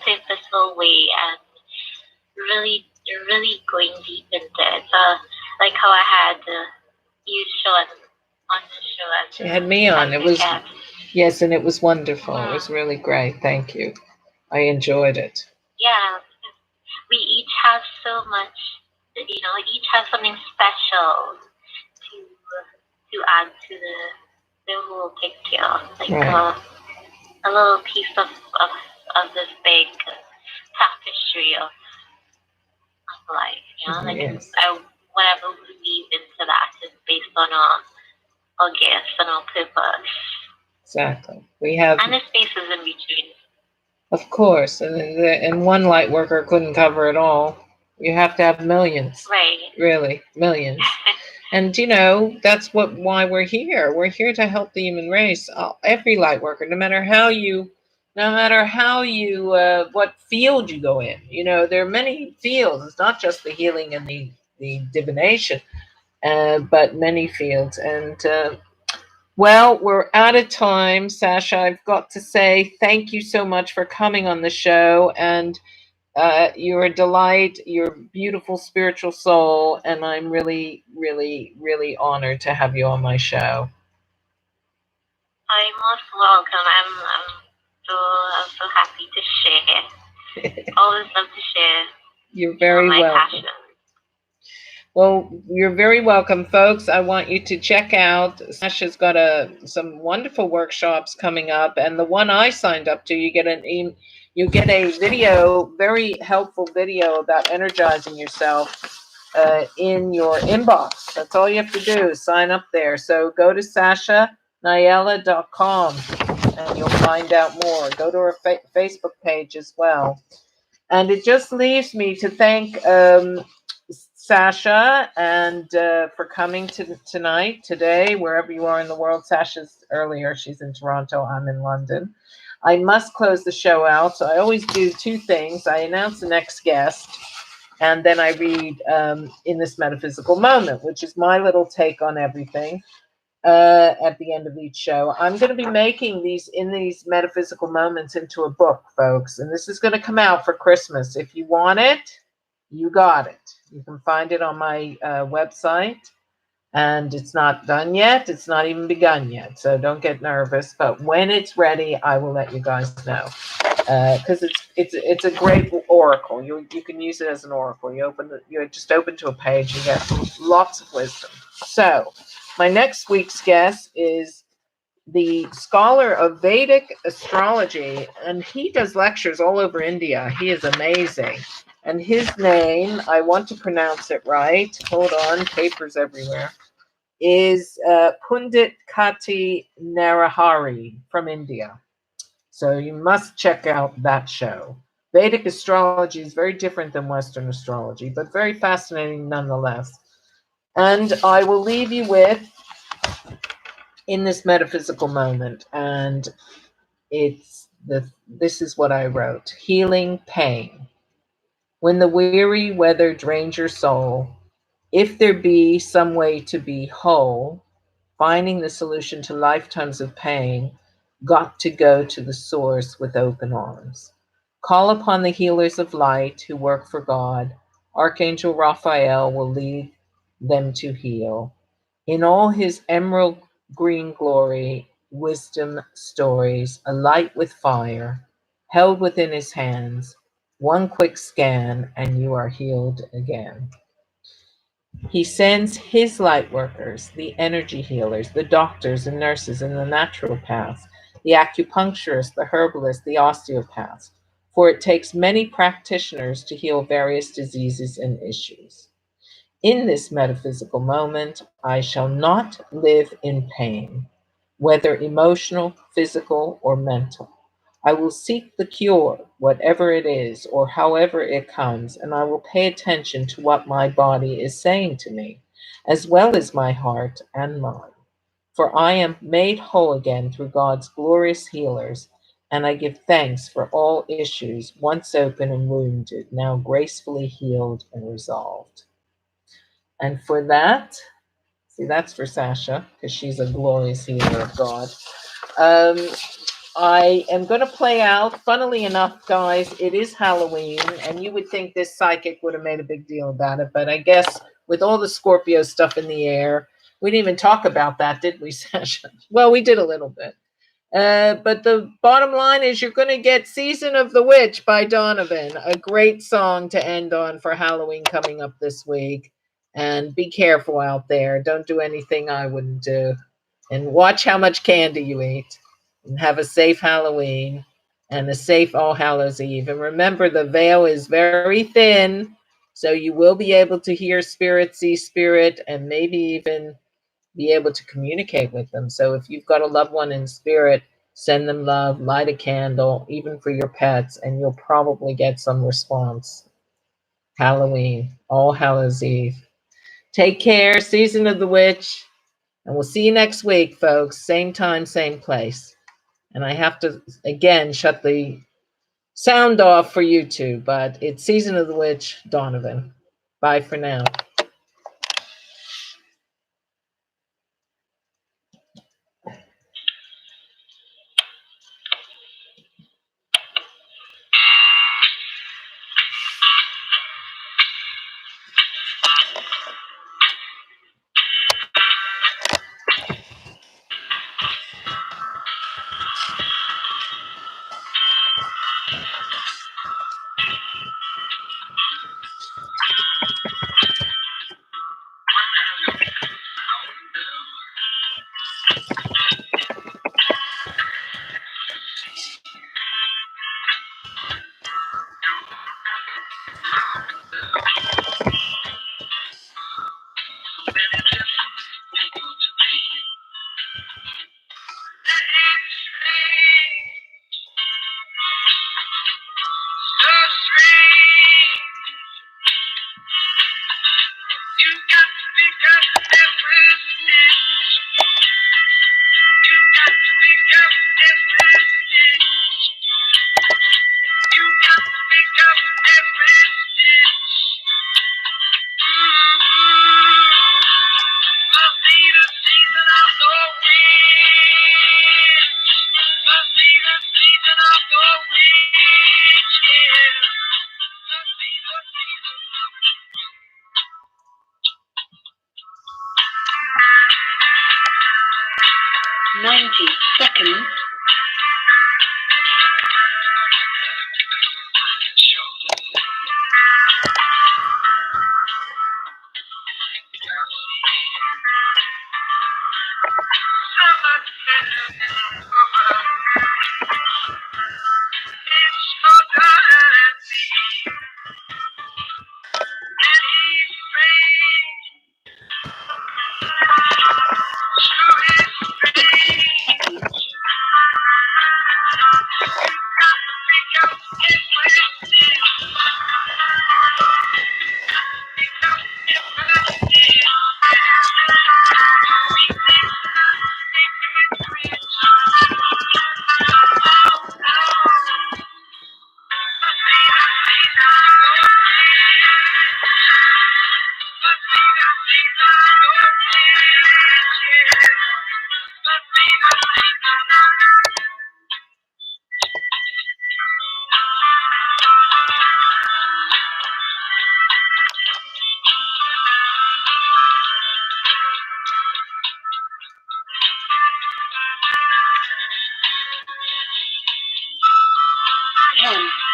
purposeful way and really going deep into it. Like how I had you, Shawn, on the show. She had me on. It was yes, and it was wonderful. It was really great. Thank you. I enjoyed it. Yeah, we each have so much. Each have something special to add to the whole picture. Like a little piece of this big tapestry of life. Yes. Whatever we weave into that is based on our gifts and our purpose. Exactly. We have and the spaces in between. Of course, and one light worker couldn't cover it all. You have to have millions. Right. Really, millions. And that's why we're here. We're here to help the human race. Every light worker, no matter how you, what field you go in. There are many fields. It's not just the healing and the divination, but many fields. And well, we're out of time, Sasha. I've got to say thank you so much for coming on the show, and you're a delight. You're a beautiful spiritual soul, and I'm really, really, really honored to have you on my show. I'm most welcome. I'm so happy to share. Always love to share. You're very welcome. Passion. Well, you're very welcome, folks. I want you to check out. Sasha's got some wonderful workshops coming up, and the one I signed up to, you get a video, very helpful video about energizing yourself in your inbox. That's all you have to do is sign up there. So go to SashaNiala.com and you'll find out more. Go to her Facebook page as well. And it just leaves me to thank Sasha and for coming today, wherever you are in the world. Sasha's earlier, she's in Toronto, I'm in London. I must close the show out, so I always do two things. I announce the next guest, and then I read In This Metaphysical Moment, which is my little take on everything at the end of each show. I'm going to be making these metaphysical moments into a book, folks, and this is going to come out for Christmas. If you want it, you got it. You can find it on my website, and it's not done yet. It's not even begun yet, so don't get nervous. But when it's ready, I will let you guys know, because it's a great oracle. You can use it as an oracle. You just open to a page, you get lots of wisdom. So my next week's guest is the scholar of Vedic astrology, and he does lectures all over India. He is amazing. And his name, I want to pronounce it right. Hold on, papers everywhere. Is Pundit Kati Narahari from India. So you must check out that show. Vedic astrology is very different than Western astrology, but very fascinating nonetheless. And I will leave you with In This Metaphysical Moment, and this is what I wrote. Healing pain. When the weary weather drains your soul, if there be some way to be whole, finding the solution to lifetimes of pain, got to go to the source with open arms. Call upon the healers of light who work for God. Archangel Raphael will lead them to heal. In all his emerald green glory, wisdom stories, a light with fire, held within his hands, one quick scan, and you are healed again. He sends his light workers, the energy healers, the doctors and nurses and the naturopaths, the acupuncturists, the herbalists, the osteopaths, for it takes many practitioners to heal various diseases and issues. In this metaphysical moment, I shall not live in pain, whether emotional, physical, or mental. I will seek the cure, whatever it is, or however it comes, and I will pay attention to what my body is saying to me, as well as my heart and mind. For I am made whole again through God's glorious healers, and I give thanks for all issues once open and wounded, now gracefully healed and resolved. And for that, see, that's for Sasha, because she's a glorious healer of God. I am going to play out. Funnily enough, guys, it is Halloween, and you would think this psychic would have made a big deal about it, but I guess with all the Scorpio stuff in the air, we didn't even talk about that, did we, Sasha? Well, we did a little bit. But the bottom line is you're going to get Season of the Witch by Donovan, a great song to end on for Halloween coming up this week. And be careful out there. Don't do anything I wouldn't do. And watch how much candy you eat. And have a safe Halloween and a safe All Hallows Eve. And remember, the veil is very thin, so you will be able to hear spirit, see spirit, and maybe even be able to communicate with them. So if you've got a loved one in spirit, send them love, light a candle, even for your pets, and you'll probably get some response. Halloween, All Hallows Eve. Take care, Season of the Witch, and we'll see you next week, folks. Same time, same place. And I have to, again, shut the sound off for YouTube, but it's Season of the Witch, Donovan. Bye for now.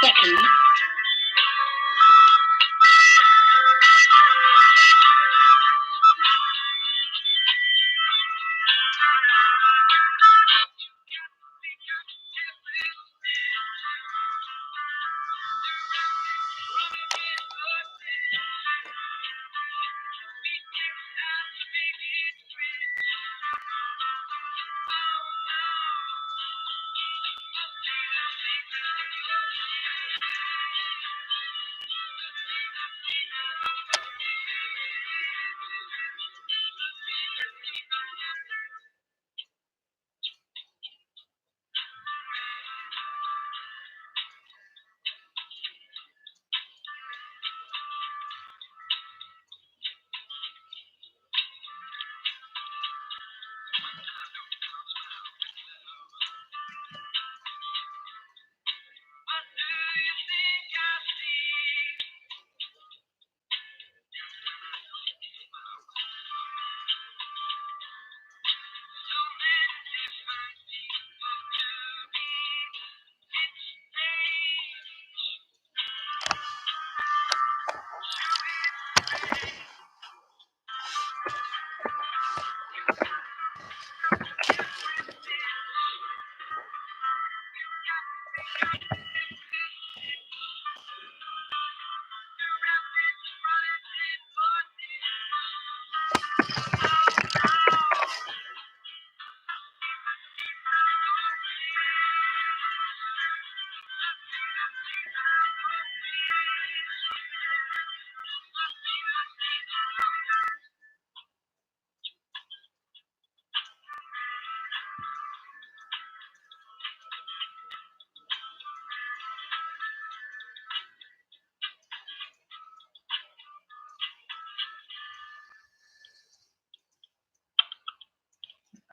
Seconds.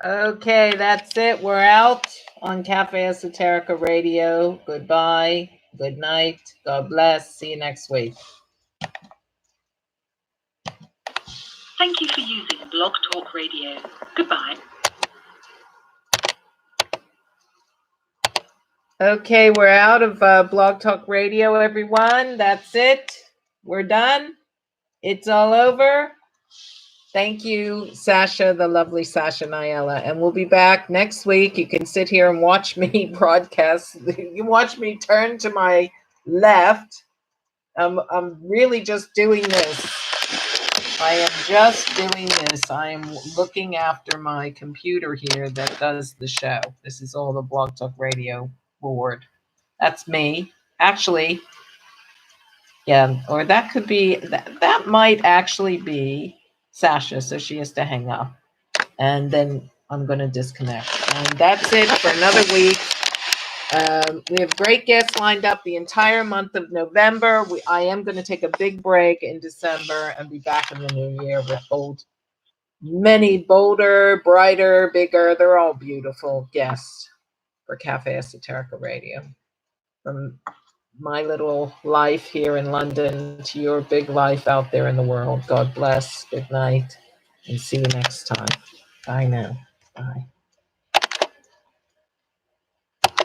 Okay, that's it. We're out on Cafe Esoterica Radio. Goodbye. Good night. God bless. See you next week. Thank you for using Blog Talk Radio. Goodbye. Okay, we're out of Blog Talk Radio, everyone. That's it. We're done. It's all over. Thank you, Sasha, the lovely Sasha Niala. And we'll be back next week. You can sit here and watch me broadcast. You can watch me turn to my left. I'm really just doing this. I am just doing this. I am looking after my computer here that does the show. This is all the Blog Talk Radio board. That's me. Actually, yeah, or that could be, that might actually be Sasha, so she has to hang up. And then I'm going to disconnect. And that's it for another week. We have great guests lined up the entire month of November. I am going to take a big break in December and be back in the new year with many bolder, brighter, bigger, they're all beautiful guests. for Cafe Esoterica Radio. From my little life here in London to your big life out there in the world. God bless. Good night. And see you next time. Bye now. Bye.